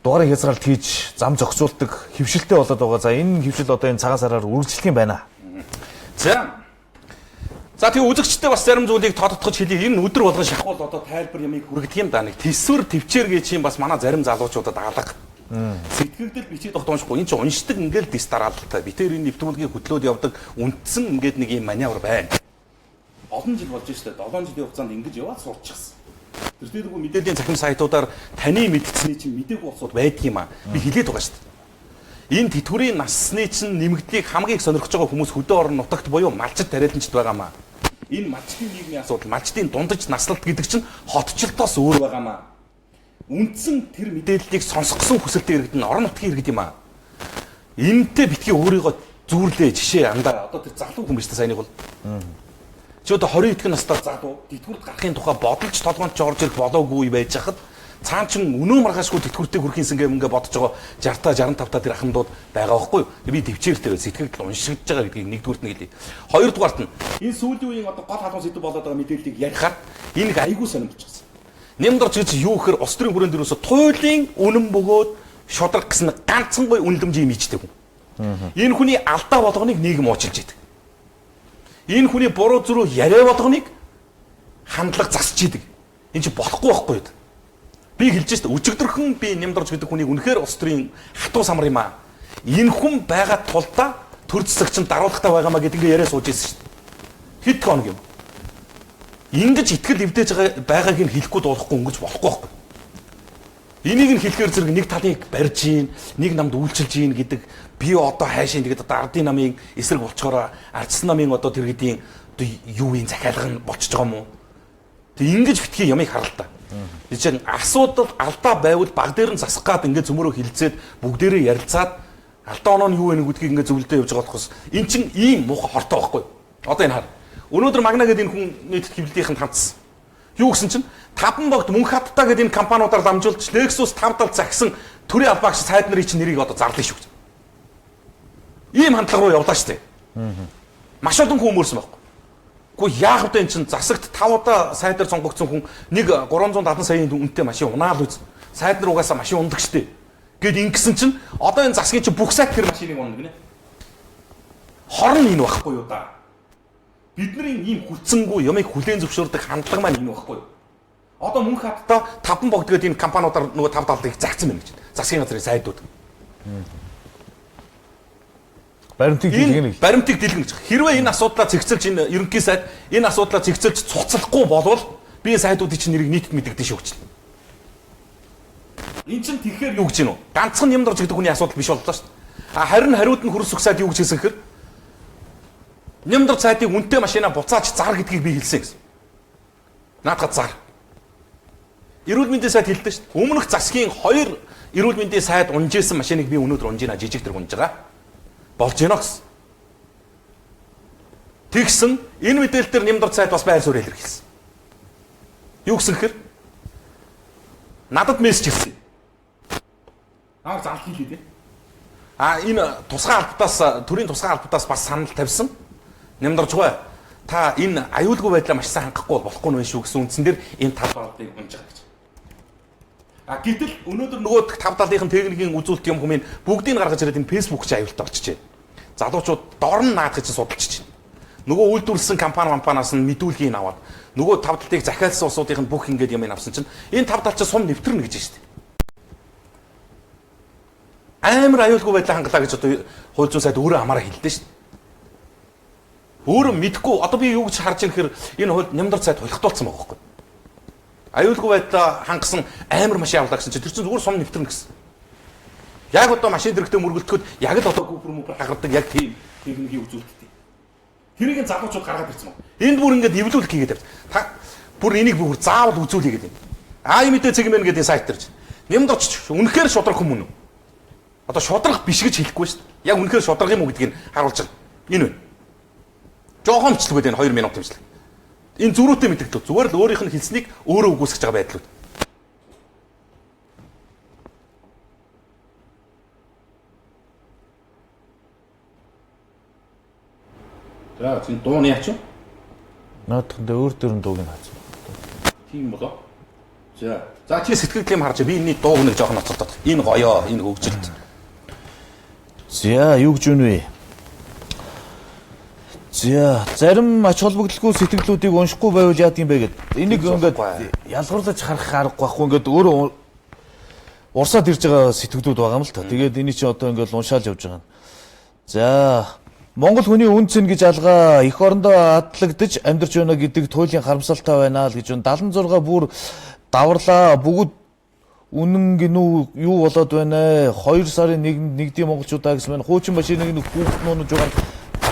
дугаарыг хязгаарлалт хийж зам зохицуулдаг хөвшилтэй болоод байгаа. За энэ хөвшил одоо энэ цагаан сараар үргэлжлэх юм байна. За тэгээ үзэгчтэй бас зарим зүйлийг тодотгож хэлье. Энэ өдөр болгон шахуул одоо тайлбар ямыг хүргдэг юм да. Нэг төсвөр төвчээр гэж юм бас манай зарим залуучуудад алга. Сэтгэгдэл бичиж тогтоомшгүй. Энд чинь уншдаг ингээл дис дараалалтай. Битээр энэ нэвтрүүлгийн хөтлөөд явдаг үндсэн ингээд нэг юм маневр байна. Олон жил болж штэ 7 жилийн хугацаанд ингэж яваад сурчихсан. Тэр дээргүй мэдээллийн цахим сайтуудаар таны мэдгцний чинь мдэггүй улсууд байдаг юм аа. Би хэлээд байгаа шүү дээ. Энэ тэтгэврийн насны чинь нэмэгдлийг хамгийн их сонирхож байгаа хүмүүс хөдөө орон нутагт буюу малчид тариаланчд байгаамаа. Энэ малчдын нийгмийн асуудал, малчдын дундаж наслалт гэдэг чинь хотчлолтоос өөр байгаамаа. Үндсэн тэр мэдээллийг сонсгосон хүсэлтэй иргэд нь орон нутгийн иргэд юм аа. Энэтэй битгий өөрийгөө зүүрлээ жишээ андаа. Одоо тэр залуу хүн биш та сайныг бол. Чи одоо 20 эдгээр настай залуу тэтгэврт гарахын тухай бодолч толгоонд ч орж ирэх болоогүй байж хахад цаан чин өнөө маргаашгүй тэтгэвртээ хүрэхийнсэн ингээ бодож байгаа 60-та 65-та тэр ахмадууд байгаа байхгүй юу? Би төвчээртэй сэтгэл уншигдж байгаа гэдгийг нэгдүгürt нь хэлье. Хоёрдугаарт нь энэ сүүлийн үеийн одоо гол халуун сэдв болоод байгаа мэдээллийг ярихаар энэ айгүй сонирхолтой. Нэмдорч гэж юу гэхээр улс төрийн хүрээнд дөрөөсө туйлын үнэн бөгөөд шудраг гэсэн ганцхан гой үнэлэмжийн мичдэг хүн. Энэ хүний алдаа болгоныг нийгэм уучлж идэг. Энэ хүний буруу зүрх яриа болгоныг хандлага засч идэг. Энэ чинь болохгүй байхгүй юу? Би хэлж шээ өчигдөрхөн би Нямдорж гэдэг хүнийг үнэхээр улс төрийн хатуу самар юм аа. Энэ хүн байгаа тулдаа төр засагч нь даруулгатай байгаамаа гэдэг ингээ яриа сууж ирсэн шүү дээ. Хэд хоног юм. Ингэж итгэл эвдээж байгааг нь хэлэхгүй дуулахгүй өнгөж болохгүй байхгүй. Энийг нь хэлэхээр зэрэг нэг талыг барьж гин, нэг намд үйлчилж гин гэдэг би одоо хайшин тэгээд одоо ардын намын эсрэг болчоор ардсан намын одоо тэр гэдгийн одоо юу юм захиалга нь болчихж байгаа юм уу? Тэг ингэж битгий ямыг харалтаа. Тэг чинь асуудал алдаа байвал баг дээр нь засах гад ингээд цөмөрөө хилцээд бүгдээрээ ярилцаад алдаа оноо нь юу вэ гэдгийг ингээд зөвлөдөө явж байгаа болохос эн чинь ийм муухай хортой байхгүй. Одоо энэ хар. Өнөөдөр Магна гэдэг энэ хүн нийт хэвлэлийнхэнд хандсан. Юу гэсэн чинь 5 богд мөнх хаттай гэдэг энэ компаниудаар дамжуулж Lexus 5 тал загсан төрийн албаагч сайд нарын чинь нэрийг одоо зарлаа шүү. Ийм хандлага руу явлаа шүү дээ. Маш олон хүн өмөрсөн байхгүй. Гэхдээ яах вэ энэ чинь засагт 5 удаа сайдаар сонгогдсон хүн нэг 370 саяын үнэтэй машин унаал үз. Сайд нар угаасаа машин ундаг шүү дээ. Гэт ингэсэн чинь одоо энэ засгийн чинь бүх сайд тэр машиныг ундаг нэ. Хорн энэ байхгүй юу да. Бидний ийм хүлцэнгүй ямыг хүлээн зөвшөөрдөг хандлага маань энэ байхгүй юу? Одоо мөнх хаттай 5 богд гэдэг энэ компаниудаар нөгөө 5 талыг загцсан байна гэж. Засгийн газрын сайдууд. Баримтыг дэлгэнэ. Баримтыг дэлгэнэ гэж. Хэрвээ энэ асуудлаа цэгцэлж энэ ерөнхий сайд энэ асуудлаа цэгцэлж цуцлахгүй болвол би сайдуудын чинь нэрийг нийтэд мэдэгдэж шүүгчлээ. Энд чинь тэгэхээр юу гэж гинөө? Ганцхан юм дорж гэдэг хүний асуудал биш боллоо шүү дээ. Харин хариуд нь хөрс ухсаад юу гэж хэлсэн гэхээр Нямдар цайтыг үнэтэй машина буцааж зар гэдгийг би хэлсэн гэсэн. Наадхад зар. Эрүүл мэндийн сайд хэлдэг шүү дээ. Өмнөх засгийн 2 эрүүл мэндийн сайд унжижсэн машиныг би өнөөдөр унжина жижиг тэр унж байгаа. Болж гинэ гэсэн. Тэгсэн энэ мэдээлэл дээр Нямдар цайд бас байр суурь илэрхийлсэн. Юу гэсэн хэрэг? Надад мессеж ирсэн. Зал хийлээ дээ. Энэ тусгай албатаас төрийн тусгай албатаас бас санал тавьсан. Нямдарчгүй та энэ аюулгүй байдлаа маш сайн хангахгүй болохгүй нь шүү гэсэн үндсэн дээр энэ 5 талыг унж байгаа гэж. Гэтэл өнөөдөр нөгөө 5 талын техникийн үзүүлэлт юм хүмүүс бүгдийг гаргаж ирээд энэ фэйсбүүк чи аюултай болчихжээ. Залуучууд дор нь наадах гэж судалж чинь. Нөгөө үйлдвэрлэсэн компаниас нь мэдүүлгийг аваад нөгөө 5 талтыг захиалсан улсуудын бүх ингээд юм авсан чинь энэ 5 тал чи сум нэвтрэнэ гэж шүү дээ. Амар аюулгүй байдлаа хангалаа гэж одоо хууль зүйн сайд өөрөө амаараа хэлдэг шүү дээ. Өөрөө мэдгүй одоо би юу гэж харж ирэхээр энэ хууль Нямдар цайд холигдуулсан байгаа байхгүй. Аюулгүй байдлаа хангасан амар машин авлаа гэсэн чинь тэр чинь зүгээр сум нэвтрэнэ гэсэн. Яг одоо машин дэрэгтээ мөргөлдөхөд яг л одоо гүпэр хагардаг яг тийм техникийн үзүүлэлттэй. Тэрийг залуучууд гаргаад ирсэн байна. Энд бүр ингээд эвлүүлэх хийгээд тавьсан. Та бүр энийг бүр заавал үзүүлээ гэдэг юм. Ийм мэдээ цэгмэн гэдэг сайт төрж. Нямдарч үнэхээр шудрах хүмүүс. Одоо шудрах биш гэж хэлэхгүй шүү дээ. Яг үнэхээр шудрах юм уу гэдгийг харуулж байна. Энэ байна. Жохон мчлгүй дээ 2 минут хэмжлэг. Энэ зүрүүтэй мэдэгдэл. Зүгээр л өөрийнх нь хэлснийг өөрөө үгүйсгэж байгаа байдлууд. За чинь дууны яач вэ? Наадах дээр өөр төрн дууг нь хаац. Тийм болоо. За чи сэтгэлдлэм харж би энэний дууг нэг жоохон ноцолдоо. Энэ гоёо, энэ хөгжилт. За юу гэж үнэ вэ? За зарим ач холбогдолгүй сэтгэлдлүүдийг уншихгүй байвал яадаг юм бэ гэд. Энийг ингээд ялгуурлаж харах аргагүй байхгүй ингээд өөрөө урсаад ирж байгаа сэтгэлдүүд байгаа юм л та. Тэгээд энийг чи одоо ингээд уншаал явж байгаа. За Монгол хүний үн цэн гэж алгаа эх орондоо адлагдж амьдарч байна гэдэг туйлын харамсалтай байна л гэж 76 бүр даварлаа бүгд үнэн гинүү юу болоод байна 2 сарын 1-нд нэгдийн монголчуудаа гэсэн байна. Хуучин машиныг нэг хүүхднүүнж угаар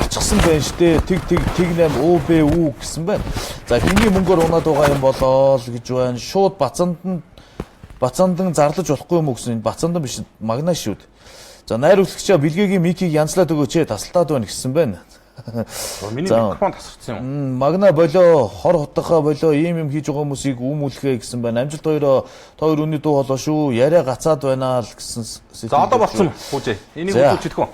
гарчихсан байна штэ. Тэг 8 ОБУ гэсэн байна. За хиний мөнгөөр унаад байгаа юм болоо л гэж байна. Шууд бацандан зарлаж болохгүй юм уу гэсэн. Бацандан биш Магна шүүд. За найр үлгчээ бэлгээгийн микийг янзлаад өгөөч тасалтаад байна гэсэн байна. Миний микрофон тасарсан юм. Магна болоо хор хутгахаа болоо ийм юм хийж байгаа хүмүүсийг үүмүүлэхэ гэсэн байна. Амжилт хоёроо та хоёр үний дуу болоо шүү. Яриа гацаад байна л гэсэн. За одоо болцсон хүүжээ. Энийг үзүүлчихэх үү?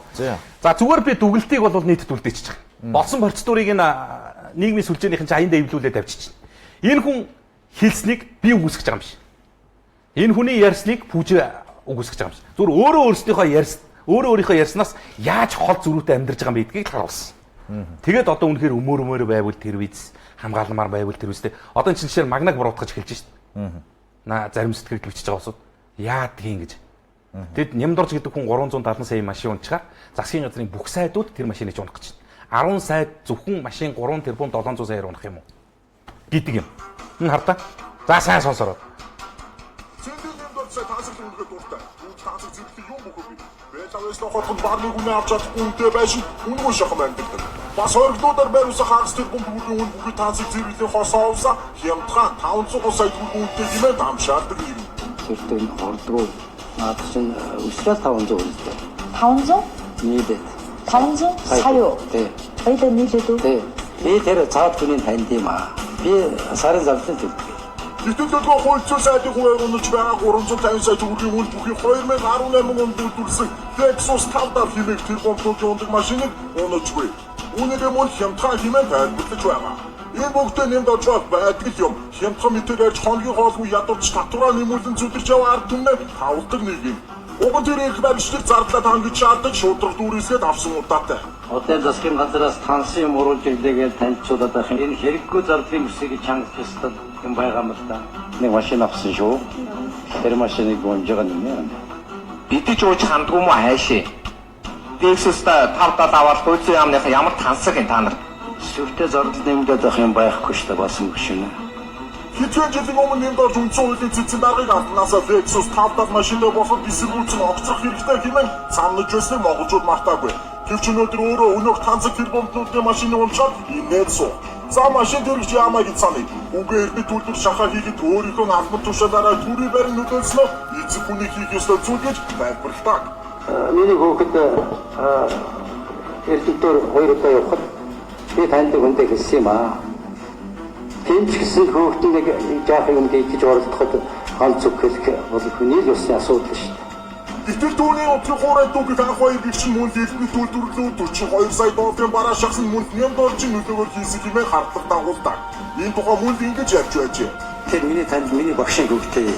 За зүгээр би дүгэлтийг бол нийтэд үлдээчих. Болсон процедурыг нийгмийн сүлжээнийхэн чинь аяндаа эвлүүлээд авчиж. Энэ хүн хэлснийг би үгүйсгэж байгаа юм биш. Энэ хүний ярьсныг пүүжээ үгүйсгэж байгаа юм биш. Зүгээр өөрийнхөө ярьснаас яаж хол зөрүүтэй амьдарч байгаа юм гэдгийг харуулсан. Тэгээд одоо үнэхээр өмөр байвал тэр виз хамгааламар байвал тэр үстэй. Одоо энэ чинь Магнаг буруутгаж эхэлж шít. Зарим сэтгэл бичиж байгаа усуд яад тийм гэж. Тэгэд Нямдорж гэдэг хүн 370 сая машин унчаар засгийн газрын бүх сайдууд тэр машиныг унах гэж байна. 10 сайд зөвхөн машин 3 тэрбум 700 саяар унах юм уу? гэдэг юм. Энэ хардаа. За сайн сонсороо. Хотод барны үнэ авч чадахгүй үнэтэй байшин үнгүй шахам амьддаг. Бас хоригдуудаар байруулсан хагас тэрбум төгрөгийн үн бүхий таацыг зэрэглэн хосоо авсан хямдхан 500 сая төгрөгийн үнэтэй хэмээн дамшаалдаг юм. Тэртээ хордгоо наад чинь өсрэл 500 үнэтэй. 500? нийлээд 500 сая. Тий. Баяда нийлээд үү? Тий. Би тэр цаад хүний танд юм аа. Би сарын зарлалт төлдөг. Гэтэл төлөө хууль сайдын хуваар унаж байгаа 350 сая төгрөгийн үн бүхий 2018 онд бүрдүүлсэн Lexus 5 хэмээх тэрбум төгрөгийн ундаг машиныг унажгүй. Үүнийгээ мөн хямдхан хэмээн тайлбарлаж байгаа. Энэ бүгдээ нэмд очоод байдаг юм. Хямдхан мэтэрэж хоногийн хоолгүй ядууч татвараа нэмүүлэн зүдэрч яваа ард түмнээ тавлдаг нэг юм. Уг нь тэр их баримтлыг зардлаад хангаж шаарддаг шудраг дүүрээсгээд авсан удаатай. Хотын засгийн газраас тансын юм уруулж ирлээгээд танилцуулаад байх юм. Энэ хэрэггүй зардлын бүсгийг чангах ёстой юм байгаа юм л да. Нэг машин авсан шүү. Тэр машиныг гонж байгаа юм. Бид ч ууж хандгүй мó хайшээ. Дээсэстэ 5-7 аваад хуучин яамныхаа ямар тансаг энэ та нар. Сүртэй зардал нэмдээд байх юм байхгүй шүү дээ басан гүшинэ. Хэдхэн жилийн өмнө нэмд орж үндсэн хуулийн цэцэн даргаыг авснасаа Lexus 5 машиндаа босоод дистрибьюцэн огцрох хэрэгтэй хэмээн санаж байсныг монголчууд мартаагүй. Гэвч өнөөдөр өөрөө өнөөх танцаг тэрбумтнуудын машины уншаад инээд суу. За машин төрөгч яамаа гэж саная. Үгүй эрдэнэ төлөвлөр шахаа хийгээд өөрийнхөө албан тушаалаараа төрийн байрны нөлөөлснөө эцэг хүний хийх ёстой зүйл гэж тайлбарлаа. Миний хүүхэд эрдэнтээр 2 удаа явхад би таньдаг хүнтэй хэлсэн юм аа. Тэнч гэсэн хүүхэд нэг жаах юм гэж оролдоход ганц үг хэлэх бол хүний л ёсны асуудал шүү дээ. Гэтэл түүний утгын хуурай дүүг анх хоёр гихчин мөн эрдэнэ төлөвлөрөө 42 сая долларын бараа шахсан мөн $1000 нөлөөгөөр хийсэн хэмээн хардлага дагуулдаг. Энэ тухай мөн ингэж ярьж байжээ. Тэр миний танд миний багшийн хүүхдээ.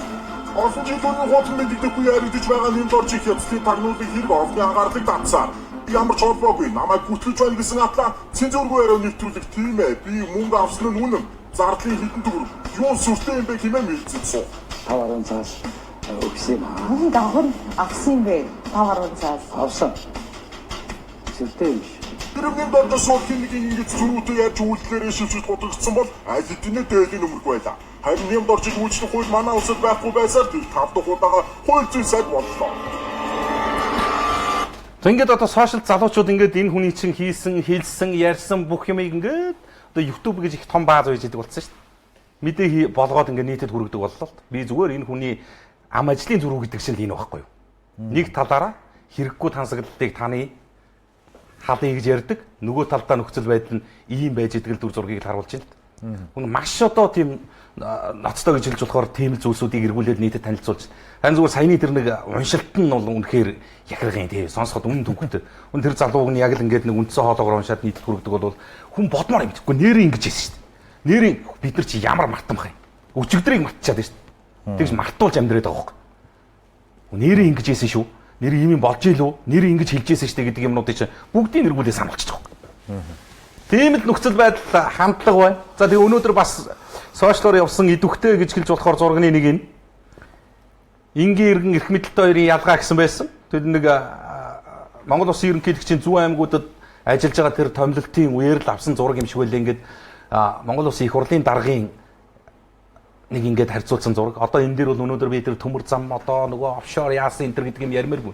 Олон жилийн хутан мэддэггүй яригдж байгаа $1000 хязгаарлалтын тагнуулыг хэрэг олонний анхаарлыг татсаар. Ямар ч холбоогүй намайг бүтгэж байна гэсэн атлаа цензургүй яриа нэвтрүүлэх тийм ээ. Би мөнгө авсан нь үнэн. Зардлын хэдэн төгрөг. Юу сүртэй юм бэ хэмээн мэдсэн суу. 5 цаас өгсөн юм аа. Мөн давхар авсан юм бэ? 5 цаас. Авсан. Сүртэй юм шиг. Тэрний дордос суултын ингэж зүрүүтэй яаж үйлдэлээрээ шившиж гутагдсан бол аль хэдийнэ дээлийн өмнөх байлаа. Харин юм доржиж үйлчлэх хууль манай улсад байхгүй байсаар тэр 5 дахь удаага хууль зүйн сайд боллоо. За ингээд одоо сошиал залуучууд ингээд энэ хүний чинь хийсэн, хэлсэн, ярьсан бүх юмыг ингээд одоо YouTube гэж их том бааз байж идэг болсон шүү дээ. Мэдээ болгоод ингээд нийтэд хүргэдэг боллоо. Би зүгээр энэ хүний ам ажлын зураг гэдэг чинь энэ байхгүй юу? Нэг талаараа хэрэггүй тансаглалтыг таны халын гэж ярьдаг. Нөгөө талдаа нөхцөл байдал нь ийм байж идэг л дүр зургийг харуулж байна. Хүн маш одоо тийм ноцтой гэж хэлж болохоор тийм л зүйлсүүдийг эргүүлээд нийтэд танилцуулж. Харин зүгээр саяны тэр нэг уншилт нь бол үнэхээр яхиргын тий сонсоход үнэн төгөлтэй. Үн тэр залууг нь яг л ингээд нэг үндсэн хоолоогоор уншаад нийтэд хүргэдэг бол хүн бодмоор юм тэгэхгүй нэрээ ингэж хэлсэн шүү дээ. Нэрийн бид нар чи ямар мартамх юм. Өчигдрийг мартчихад шүү дээ. Тэгж мартуулж амьдраад байгаа хөөхгүй. Нэрээ ингэж хэлсэн шүү. Нэр юм болж ийлүү? Нэр ингэж хэлж ийсэн шүү дээ гэдэг юмнуудыг чинь бүгдийг нэргүүлээ сануулчих жоох. Тийм л нөхцөл байдал хандлага байна. За тэгээ өнөөдөр бас сошиалоор явсан идэвхтэй гэж хэлж болохоор зурганы нэг нь энгийн иргэн эрх мэдэлтэй хоёрын ялгаа гэсэн байсан. Тэр нэг Монгол Улсын ерөнхийлөгчийн зүүн аймагуудад ажиллаж байгаа тэр томилолтын үеэр л авсан зураг юм шиг байлаа. Ингээд Монгол Улсын их хурлын даргын нэг ингээд харьцуулсан зураг. Одоо энэ дээр бол өнөөдөр би тэр төмөр зам одоо нөгөө офшор яасан энэ төр гэдэг юм ярмааргүй.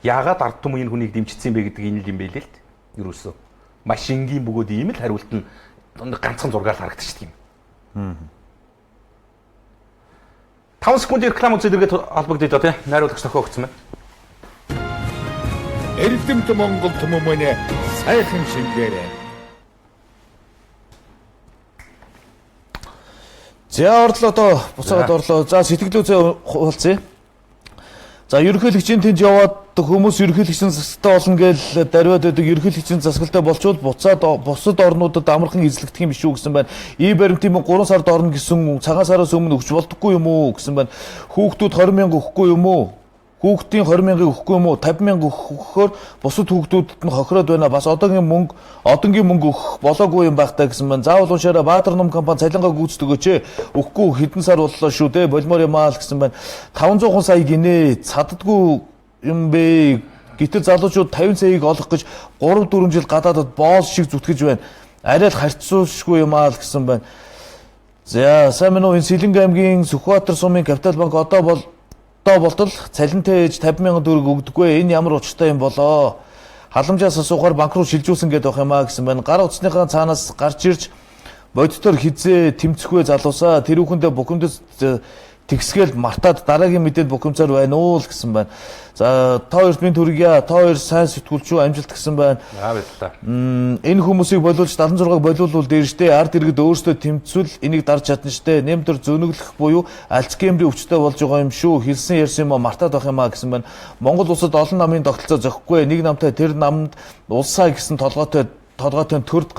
Яагаад ард түмэн энэ хүнийг дэмжицсэн бэ гэдэг энэ л юм байлээ л. Ерөөсөө маш энгийн бөгөөд ийм л хариулт нь ганцхан зургаар харагдчихдаг юм. 5 секундын реклам үзэлэргээд холбогдоод тий найруулагч тохио өгсөн байна. Эрдэмт Монгол түмэн сайхан шингээрээ. За орлоо одоо буцаад орлоо. За сэтгэлдээ хуулцъя. За ерөнхийлөгчийн тэнд яваад хүмүүс ерөнхийлөгчийн засгалтай болно гэж даруйд байдаг ерөнхийлөгчийн засгалтай болчвол буцаад бусад орнуудад амархан эзлэгдэх юм биш үү гэсэн байна. И баримтын 3 сард орно гэсэн цагаан сараас өмнө өгч болдоггүй юм уу гэсэн байна. Хүүхдүүд 20,000 өгөхгүй юм уу? Хүүхдийн 20,000 өгөхгүй юм уу? 50,000 өгөхөөр бусад хүүхдүүдэд нь хохироод байна. Бас одоогийн мөнгө өгөх болоогүй юм байх таа гэсэн байна. Заавал уншаараа Баатар ном компани цалингаа гүйцэтгэг өгөөч. Өгөхгүй хэдэн сар боллоо шүү дээ. Болмоор юм аа л гэсэн байна. 500 сая гинэ цаддаггүй юм бэ. Гэтэл залуучууд 50 саяыг олох гэж 3-4 жил гадаадад боос шиг зүтгэж байна. Арай л харьцуулшгүй юм аа л гэсэн байна. За сайн мэн уу, энэ Сэлэнг аймгийн Сүхбаатар сумын Капитал банк одоо болтол цалинтай ээж 50,000 төгрөг өгдөггүй. Энэ ямар учиртай юм болоо? Халамжаас асуухаар банк руу шилжүүлсэн гэдэг байх юм аа гэсэн байна. Гар утасныхаа цаанаас гарч ирж бодитоор хизээ тэмцэхгүй залуусаа тэр үхэндээ бухимдас тэгсгээл мартаад дараагийн мэдээд бухимцаар байна уу л гэсэн байна. За та хоёрт минь төргийа, та хоёр сайн сэтгүүлч амжилт гэсэн байна. Аа байл та. Энэ хүмүүсийг боловч 76-ыг боловлуул дээр штэ ард иргэд өөрсдөө тэмцвэл энийг дарж чадна штэ. Нэмтэр зөнөглөх буюу Альцгеймерийн өвчтөй болж байгаа юм шүү. Хэлсэн ярьсан юм мартаад байх юм аа гэсэн байна. Монгол улсад олон намын тогтолцоо зохихгүй. Нэг намтай тэр намд улсаа гэсэн толгойтой төрд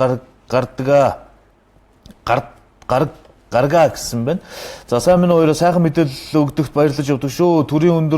гаргаа гэсэн байна. За сайн минь хоёроо сайхан мэдээлэл өгдөгт баярлаж явдаг шүү. Төрийн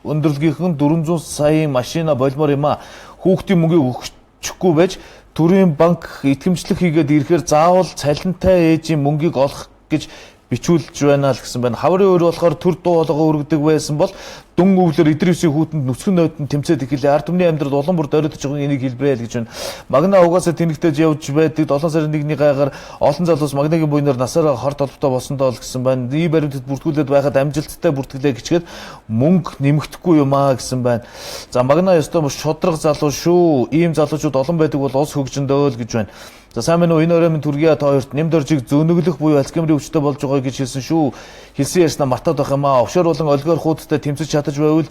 өндөрлөгийнхэн 400 сая машина болмоор юм а. Хүүхдийн мөнгийг өгчихгүй байж төрийн банк итгэмжлэх хийгээд ирэхээр заавал цалинтай ээжийн мөнгийг олох гэж бичүүлж байна л гэсэн байна. Хаврын өөр болохоор төр дуу хоолойгоо өргөдөг байсан бол дүн өвлөр эдрээсийн хүүтэнд нүцгэн нойдон тэмцээд ихлээ. Ард түмний амьдрал улам бүр дөрөдөж байгаа энийг хэлбэрэй л гэж байна. Магна угаасаа тэнэгтэж явж байдаг 7 сарын 1-ний гайгаар олон залуус магнагийн буйнаар насаараа хор толботой босондоо л гэсэн байна. Ийм баримтад бүртгүүлээд байхад амжилттай бүртгэлээ гिचгээд мөнгө нэмэгдэхгүй юм аа гэсэн байна. За магна ёстой шудраг залуу шүү. Ийм залуучууд олон байдаг бол ус хөгжөндөө л гэж байна. За сайн мэн үү, энэ оройн төргийа та хоёрт нэмд оржиг зөнөглөх буюу Альцгеймерийн өвчтөй болж байгаа гэж хэлсэн шүү. Хэлсэн ярьснаа мартаад байх юм аа. Офшор болон олигархуудтай тэмцэж чадаж байвал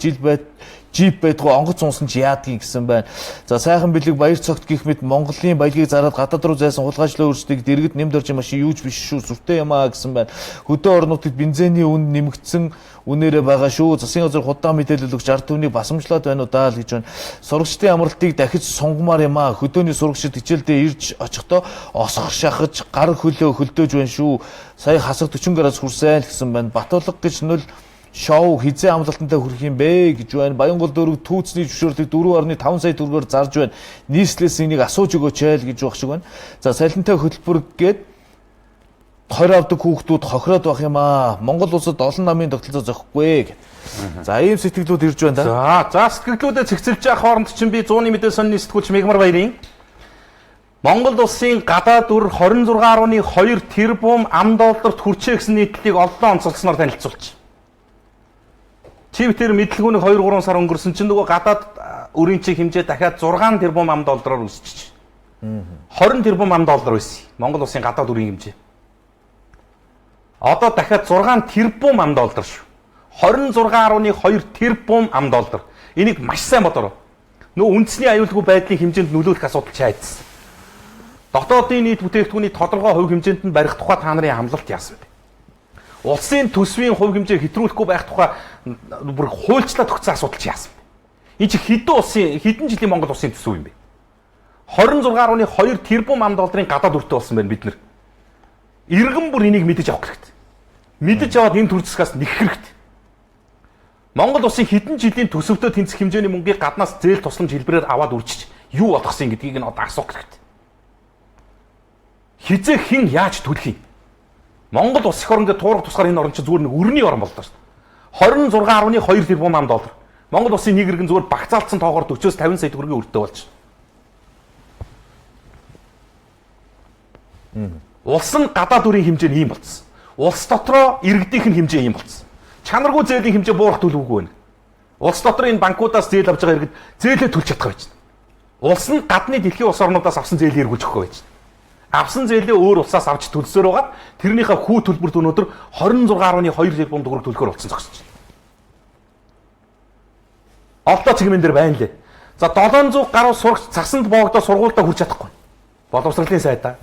жип байдгүй онгоц унсан ч яадгийг гэсэн байна. За сайхан бэлэг баяр цогт гих мэт Монголын баялагийг зараад гадаад руу зайсан хулгайчлаа өөрсдийг дэргэд нэмд оржиг машин юуч биш шүү. Сүртэй юм аа гэсэн байна. Хөдөө орнуудад бензиний үн нэмэгдсэн үнээрээ байгаа шүү. Засгийн газар худаа мэдээлэл өгч ард түмнийг басамжлаад байна уу даа л гэж байна. Сурагчдын амралтыг дахиж сунгамаар юм аа. Хөдөөний сурагчид хичээлдээ ирж очихдоо осох шахаж гар хөлдөөж байна шүү. Сая хасаг 40 градус хүрсэн л гэсэн байна. Батулга гэж нөл шоу хизээ амлалтантай хүрэх юм бэ гэж байна. Баянгол дөрөв түүцний зөвшөөрлөг 4.5 сая төгрөгөөр зарж байна. Нийслэлээс энийг асууж өгөөч л гэж байх шиг байна. За цалинтай хөтөлбөр гээд 20 авдаг хүүхдүүд хохироод байх юм аа. Монгол улсад олон намын тогтолцоо зохихгүй. За ийм сэтгэлүүд ирж байна да. За сэтгэлдүүдэд цэгцэлж явах хооронд чинь би 100-ны мэдээ сонины сэтгүүлч Мегмар Баярын Монгол улсын гадаад үр 26.2 тэрбум $, хүрчээ гэсэн нийтлэлийг олон онцолсноор танилцуулж. Твиттер мэдлэгүүнийг 2-3 сар өнгөрсөн чинь нөгөө гадаад үрийн чиг хэмжээ дахиад 6 тэрбум $-аар өсчихөж. 20 тэрбум $, байсан. Монгол улсын гадаад үрийн хэмжээ. Одоо дахиад 6 тэрбум $, шүү. 26.2 тэрбум $. Энийг маш сайн бодороо. Нөгөө үндэсний аюулгүй байдлын хэмжээнд нөлөөлөх асуудал чайдсан. Дотоодын нийт бүтээгдэхүүний тодорхой хувь хэмжээнд нь барих тухай та нарын амлалт яасан бэ? Улсын төсвийн хувь хэмжээ хэтрүүлэхгүй байх тухай бүр хуульчлаад өгсөн асуудал чи яасан бэ? Энэ чи хэдэн жилийн Монгол улсын төсөв юм бэ? 26.2 тэрбум $-ын гадаад үртэй болсон байна бид нар. Иргэн бүр энийг мэдэж авах хэрэгтэй. Мэдэж аваад энэ төр засгаас нэхэх хэрэгтэй. Монгол улсын хэдэн жилийн төсөвтөө тэнцэх хэмжээний мөнгийг гаднаас зээл тусламж хэлбэрээр аваад үржиж юу болгосон гэдгийг нь одоо асуух хэрэгтэй. Хизээ хэн яаж төлөх юм? Монгол улс их орнд туурах тусгаар энэ орн чинь зүгээр нэг өрний орн боллоо шүү дээ. 26.2 тэрбум $. Монгол улсын нэг иргэн зүгээр багцаалтсан тоогоор 40-50 сая төгрөгийн өртөө болж. Улс нь гадаад үрийн хэмжээ нь ийм болсон. Улс дотроо иргэдийнх нь хэмжээ ийм болсон. Чанаргүй зээлийн хэмжээ буурах төлөвгүй байна. Улс дотор энэ банкудаас зээл авж байгаа иргэд зээлээ төлж чадах байж. Улс нь гадны дэлхийн улс орнуудаас авсан зээлийг эргүүлж өгөх байж. Авсан зээлээ өөр улсаас авч төлсөөр байгаа. Тэрнийхээ хүү төлбөрт өнөөдөр 26.2 тэрбум төгрөг төлөхөр болсон зогсож байна. Олдоо цэгмэн дээр байна лээ. За 700 гаруй сурагч цасанд боогдоо сургуультай хүрч чадахгүй. Боловсролын сайдаа.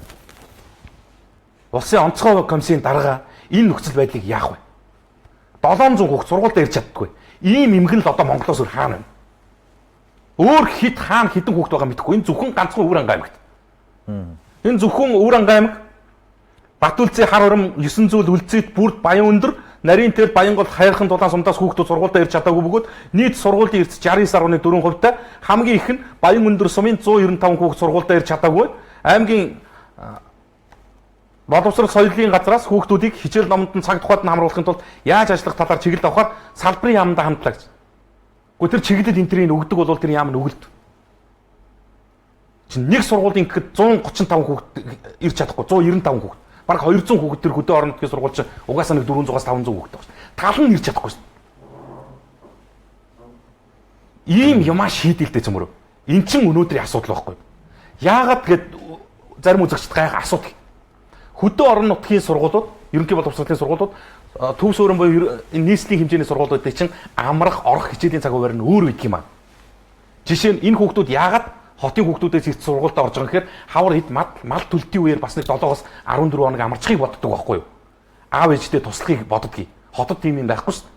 Улсын онцгой комиссийн дарга энэ нөхцөл байдлыг яах вэ? 700 хүүхд сургуультай ирж чаддаггүй. Ийм эмгэн л одоо Монголоос өөр хаана вэ? Өөр хэд хаана хэдэн хүүхд байгаа мэдэхгүй. Энэ зөвхөн ганцхан Өвөр ангай аймагт. Энэ зөвхөн Өвөр ангай аймаг Батүлцээ хар урам 900 үлцэт бүрд Баян өндөр нарийн тэр Баянгол хайрхан дулаан сумдаас хүүхдүүд сургуультай ирж чадаагүй бөгөөд нийт сургуулийн эрс 69.4% хамгийн их нь Баян өндөр сумын 195 хүүхд сургуультай ирж чадаагүй. Аймгийн боловсрол соёлын газраас хүүхдүүдийг хичээл номонд нь цаг тухайд нь хамруулахын тулд яаж ажиллах талаар чиглэл авахаар салбарын яамдаа хамтлагч. Гэхдээ тэр чиглэл энтрийг өгдөг бол тэр яам нь өгөлд. Чинь нэг сургуулийн гэхэд 135 хүүхд ирж чадахгүй 195 хүүхд. Бараг 200 хүүхэд төр хөдөө орон нутгийн сургууль чинь угаасаа нэг 400-аас 500 хүүхэд байгаа шүү. Тал нь ирж чадахгүй шүү. Ийм юмаа шийдэлтэй ч юм уу. Эн чин өнөөдрийн асуудал байхгүй. Яагаад гэд зарим үзэгчд гайх асуудал. Хөдөө орон нутгийн сургуулиуд, ерөнхий боловсролын сургуулиуд, төвс өрөн буюу нийслэлийн хэмжээний сургуулиудын чинь амрах, орох хичээлийн цаг хуваар нь өөр үйдэг юм аа. Жишээ нь энэ хүүхдүүд яагаад хотын хүүхдүүдээс их сургуультай орж байгаа гэхээр хавар хэд мал төлтийн үеэр бас нэг 7-оос 14 хоног амарчхыг боддог байхгүй юу? Аав ээжтэй туслахыг боддгийг. Хотод тийм юм байхгүй шүү дээ.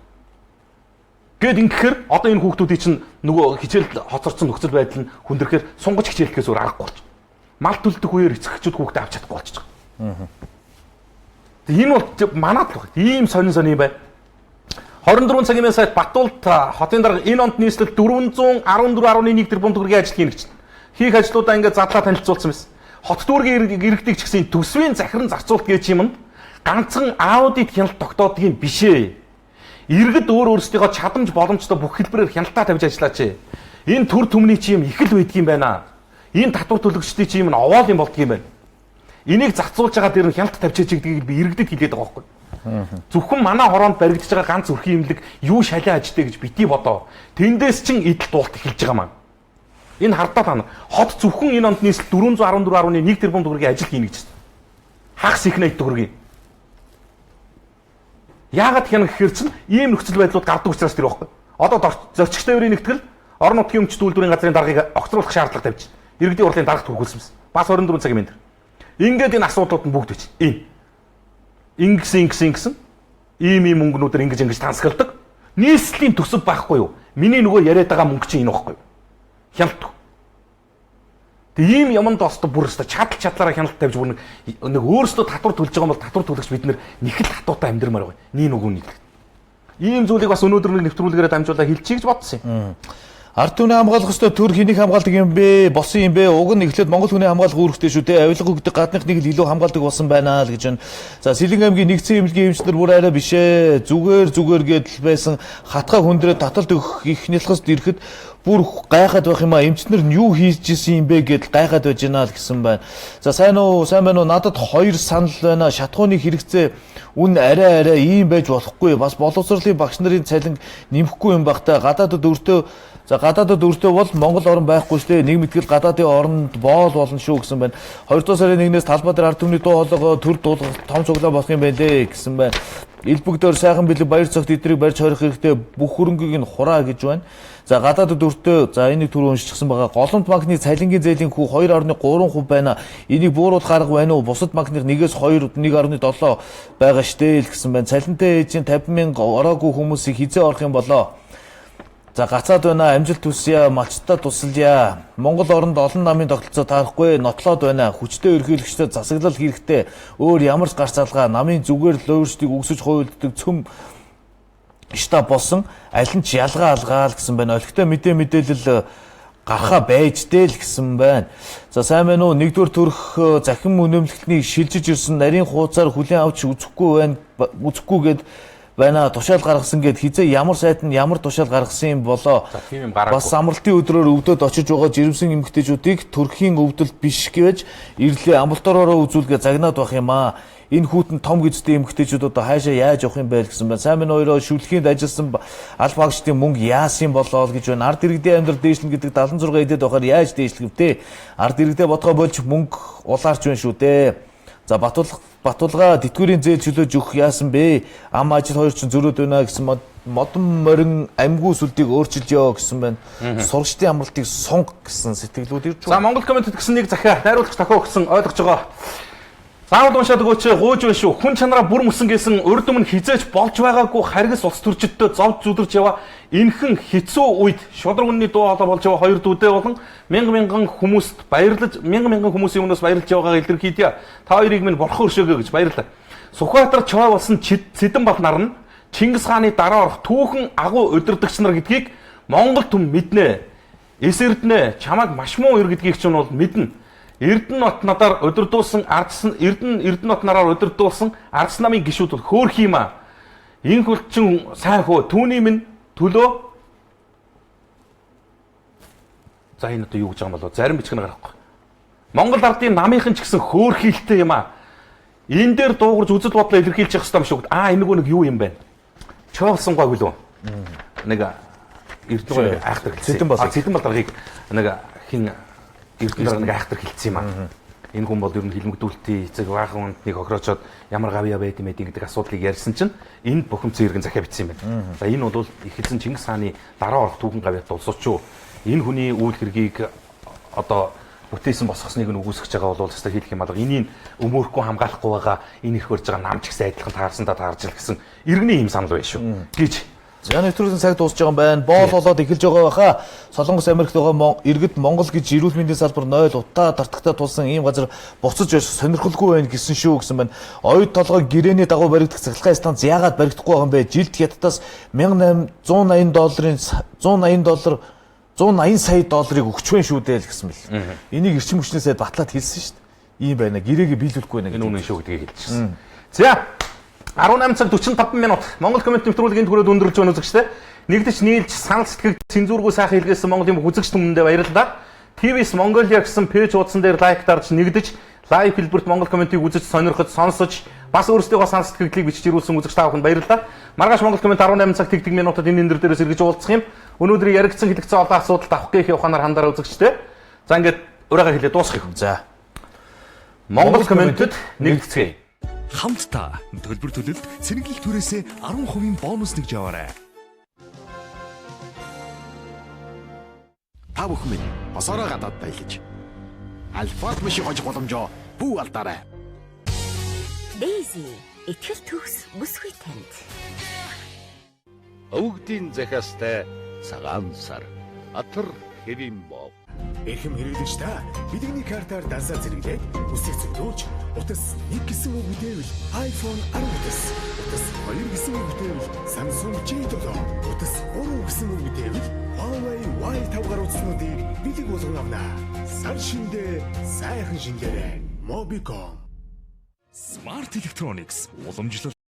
Гэт ингэхээр одоо энэ хүүхдүүдийн чинь нөгөө хичээл хоцорсон нөхцөл байдал нь хүндрэхээр сунгаж хичээлэхээс өөр аргагүй болчих. Мал төлдөх үеэр эцэгчүүд хүүхдээ авч чадахгүй болчих. Энэ бол манад л байна. Ийм сонин юм бай. 24 цагийн сайт Батуулд хотын дарга энэ онд нийслэл 414.1 тэрбум төгрөгийн ажил хийнэ гэж. Хийх ажлуудаа ингээд задлаа танилцуулсан байсан. Хот дүүргийн иргэдэг ч гэсэн төсвийн захиран зарцуулт гэж юмд ганцхан аудит хяналт тогтоодгийг бишээ. Иргэд өөрсдийнхөө чадамж боломжтой бүх хэлбэрээр хяналтаа тавьж ажиллаач. Энэ төр төмний чи юм их л байдгийм байна. Энэ татвар төлөгчдийн чи юм овоол юм болдгийм байна. Энийг зацуулж байгаа дээр нь хяналт тавьчаач гэдгийг би иргэдэд хэлээд байгаа байхгүй. Зөвхөн манай хороонд баригдаж байгаа ганц өрхийн имлэг юу шалиа ажтэй гэж бити бодоо. Тэндээс чин идэл дуулт эхэлж байгаа маа. Энэ хардаа тань. Хот зөвхөн энэ онд нийслэл 414.1 тэрбум төгрөгийн ажил хийнэ гэж. Хагас их 80 төгрөгийн. Яагаад хянах гэхээр чинь ийм нөхцөл байдлууд гардаг учраас тэр байхгүй. Одоо зорчигчтой өрийн нэгтгэл орон нутгийн өмчт үйлдвэрийн газрын даргаыг огцруулах шаардлага тавьж иргэдийн урлын дарагт хүргүүлсэн юм. Бас 24 цагийн мэндэр. Ингээд энэ асуудлууд нь бүгд бич. Ингэсэн ийм мөнгнүүдээр ингэж тансгалдаг. Нийслэлийн төсөв байхгүй юу? Миний нөгөө яриад байгаа мөнгө чинь энэ байхгүй юу? Хяналт. Тэг ийм юмд остоо бүр өстө чадлаараа хяналт тавьж бүр нэг өөрөөсөө татвар төлж байгаа бол татвар төлөгч бид нэг л хатуутай амьдрмаар байгаа. Нин үгүйний. Ийм зүйлийг бас өнөөдөр нэг нэвтрүүлгээрээ дамжуулаад хэлчихье гэж бодсон юм. Ард түмний хамгаалах ёстой төр хэнийг хамгаалдаг юм бэ? Босон юм бэ? Уг нь эхлээд Монгол хүний хамгаалах үүрэгтэй шүү дээ. Авилга өгдөг гадных нэг л илүү хамгаалдаг болсон байна л гэж байна. За Сэлэн аймгийн нэгдсэн эмнэлгийн эмчнэр бүр арай бишээ. Зүгээр гэдэл байсан хатгаа хүндрээ таталт өгөх их нялхаст ирэхэд бүр гайхаад байх юм а. Эмчнэр нь юу хийж исэн юм бэ гэдэл гайхаад байж гинэ л гэсэн байна. За сайн байна уу? Надад хоёр санал байна. Шатхууны хэрэгцээ үн арай ийм байж болохгүй. Бас боловсролын багш нарын цалин нэмэхгүй юм багтаа. Гадаадд өртөө бол Монгол орн байхгүй шүү дээ. Нэг мэтгэл гадаадын оронд боол болно шүү гэсэн байна. 2 дугаар сарын 1-ээс талбай дээр ард түмний дуу хоолойгоо төр дуулах том цуглаа болох юм байна лээ гэсэн байна. Илбэгдөр сайхан бэлэг баяр цагт эдрийг барьж хорих хэрэгтэй бүх хөрөнгийг нь хураа гэж байна. За гадаадд өртөө за энийг түр уншчихсан байгаа. Голомт банкны цалингийн зээлийн хүү 2.3% байна. Энийг бууруулах арга байна уу? Бусад банкны 1-ээс 2 1.7 байгаа штэ л гэсэн байна. Цалинтай ээжийн 50,000 ороогүй хүмүүсийг хизээ орох юм болоо. За гацаад байна амжилт хүсье малчтаа тусалъя. Монгол оронд олон намын тогтолцоо таарахгүй нотлоод байна. Хүчтэй ерөнхийлөгчдөд засаглал хэрэгтэй. Өөр ямар ч гарц алгаа намын зүгээр л өөрсдийг үгсэж хуйлддаг цөм штаб болсон. Аль нь ч ялгаа алгаал гэсэн байна. Олигтой мэдээлэл гарахаа байж дээ л гэсэн байна. За сайн байна уу? Нэгдүгээр төрх захин үнэмлэхтнийг шилжиж ирсэн нарийн хуудасаар хүлээн авч үзэхгүй гээд байна. Тушаал гаргасан гэд хизээ ямар сайд нь ямар тушаал гаргасан юм болоо. Бас амралтын өдрөөр өвдөд очиж байгаа жирэмсэн эмэгтэйчүүдийг төрхийн өвдөлт биш гэж ирлээ амбулатороо үзүүлгээ загнаад байх юм аа. Энэ хүүтэн том гэжтэй эмэгтэйчүүд одоо хаашаа яаж явах юм бэ гэсэн байна. Сайн минь хоёроо шүлхэнд ажилласан аль багчдын мөнгө яасан болоо гэж байна. Ард иргэдийн амьдрал дээшлэн гэдэг 76 эдэд байхаар яаж дээшлэх вэ? Ард иргэдээ бодгоо болж мөнгө улаарч байна шүү дээ. За Батулга тэтгэврийн зээл чөлөөж өгөх яасан бэ? Ам ажил хоёр ч зөрөөд байна гэсэн модон морин амьгүй сүлдийг өөрчилжөө гэсэн байна. Сурагчдын амралтыг сунг гэсэн сэтгэлүүд ирж байна. За Монгол коммент гэсэн нэг захиа найруулагч тохио гэсэн ойлгож байгаа. Заавал уншаад өгөөч гууж байна шүү. Хүн чанараа бүр мөсөн гэсэн урд өмнө хизээч болж байгаагүй харгас улс төрчидтэй зовж зүдэрч яваа энхэн хэцүү үед шудраг үнний дуу хоолой болж байгаа хоёр дүүдээ болон мянган хүмүүст баярлаж мянган хүмүүсийн өмнөөс баярлж байгаагаа илэрхийлье. Та хоёрыг минь бурхан өршөөгөө гэж баярлалаа. Сүхбаатар чой болсон Цэдэн бат нар нь Чингис хааны дараа орох түүхэн агуу удирдагч нар гэдгийг Монгол түн мэднэ. Эсэрднэ чамайг маш муу ир гэдгийг ч нь бол мэднэ. Эрдэнэт надаар удирдуулсан Эрдэнэт нараар удирдуулсан ардс намын гишүүд бол хөөх юм аа. Энэ хүлчин сайн хөө түүний минь төлөө. За энэ одоо юу гэж байгаа юм болоо зарим бичгэн гарахгүй. Монгол ардын намынхан ч гэсэн хөөхилтэй юм аа. Энэ дээр дуугарч үзэл бодлоо илэрхийлж явах хэрэгтэй юм шиг. Энэ нэг юу юм бэ? Чоолсон гой гэлөө. Нэг Эрдэнэ айхтар хэлсэн. Цэдэн болдрыг нэг хин Эрдэнэ нэг айхтар хэлсэн юм аа. Энэ хүн бол ер нь хилмигдүүлэлтийн эцэг баахан хүнднийг хохироочоод ямар гавьяа байд юм гэдэг асуудлыг ярьсан чинь энэ бухимц иргэн захиа бичсэн юм байна. За энэ бол их эзэн Чингис хааны дараа орох түүхэн гавьяат улсууч. Энэ хүний үйл хэргийг одоо бүтээсэн босгосныг нь үгүйсгэж байгаа бол хэвээр хэлэх юм алга. Энийг өмөрөхгүй хамгаалахгүй байгаа энэ их барьж байгаа намч гэсэн адилхан таарсандаа таарж ил гэсэн иргэний юм санал байна шүү. Гэж За нэвтрүүлгийн цаг дуусж байгаа юм байна. Боол болоод эхэлж байгаа байхаа. Солонгос Америкт байгаа иргэд Монгол гэж эрүүл мэндийн салбар 0 утаа тартагтаа тулсан ийм газар буцаж ирэх сонирхолгүй байна гэсэн шүү гэсэн байна. Оюут толгой гэрээний дагуу баригдах цахилгаан станц яагаад баригдахгүй байгаа юм бэ? Жилд хятадаас 180 сая долларыг өгч байна шүү дээ л гэсэн бэл. Энийг эрчим хүчний сайд батлаад хэлсэн шүү дээ. Ийм байна. Гэрээгээ биелүүлэхгүй байна гэдэг. Энэ үнэн шүү гэдгийг хэлчихсэн. За 18 цаг 45 минут Монгол коммент нэвтрүүлэг энд хүрээд өндөрлж байна үзэгчтэй. Нэгдэж нийлж санал сэтгэл цензургүй сайхан хэлгээсэн Монголын үзэгч түмэндээ баярлалаа. ТВ-с Mongolia гэсэн пэйж хуудсан дээр лайк дарж нэгдэж лайв хэлбэрт Монгол комментийг үзэж сонирхож сонсож бас өөрсдийнхөө санал сэтгэлийг бичиж ирүүлсэн үзэгч та бүхэнд баярлалаа. Маргааш Монгол коммент 18 цаг тэгдэг минутад энэ эндэр дээрээс эргэж уулзах юм. Өнөөдөр яригдсан хэлэгцэн олон асуудалд авах гээх ухаанаар хандаараа үзэгчтэй. За ингээд ураагаа хэлээ дуусгах юм. За. Монгол комментэд нэгдэцгээе. Хамтдаа төлбөр төлөлт сэргийлэл түрээсээ 10% бонус нэгж аваарай. Та бүхэн минь босороо гадаад баялаж Альфат мишиг хож боломжоо бүү алдаарай. Daisy итгэл төгс бүсгүй танд. Өвгдийн захиастай цагаан сар атар хэвэн бов. Эрхэм хэрэглэгч та бидний картаар дансаа зэрэглээд үсэг зөвлөж утас 1 гэсэн үг мэдээвэл iPhone 10 утас 2 гэсэн үг мэдээвэл Samsung J7 утас 3 гэсэн үг мэдээвэл Huawei Y5 гаруйцнуудыг бэлэг болгоно авна. Сар шиндээ сайхан шингээрэй. Mobicom Smart Electronics уламжлал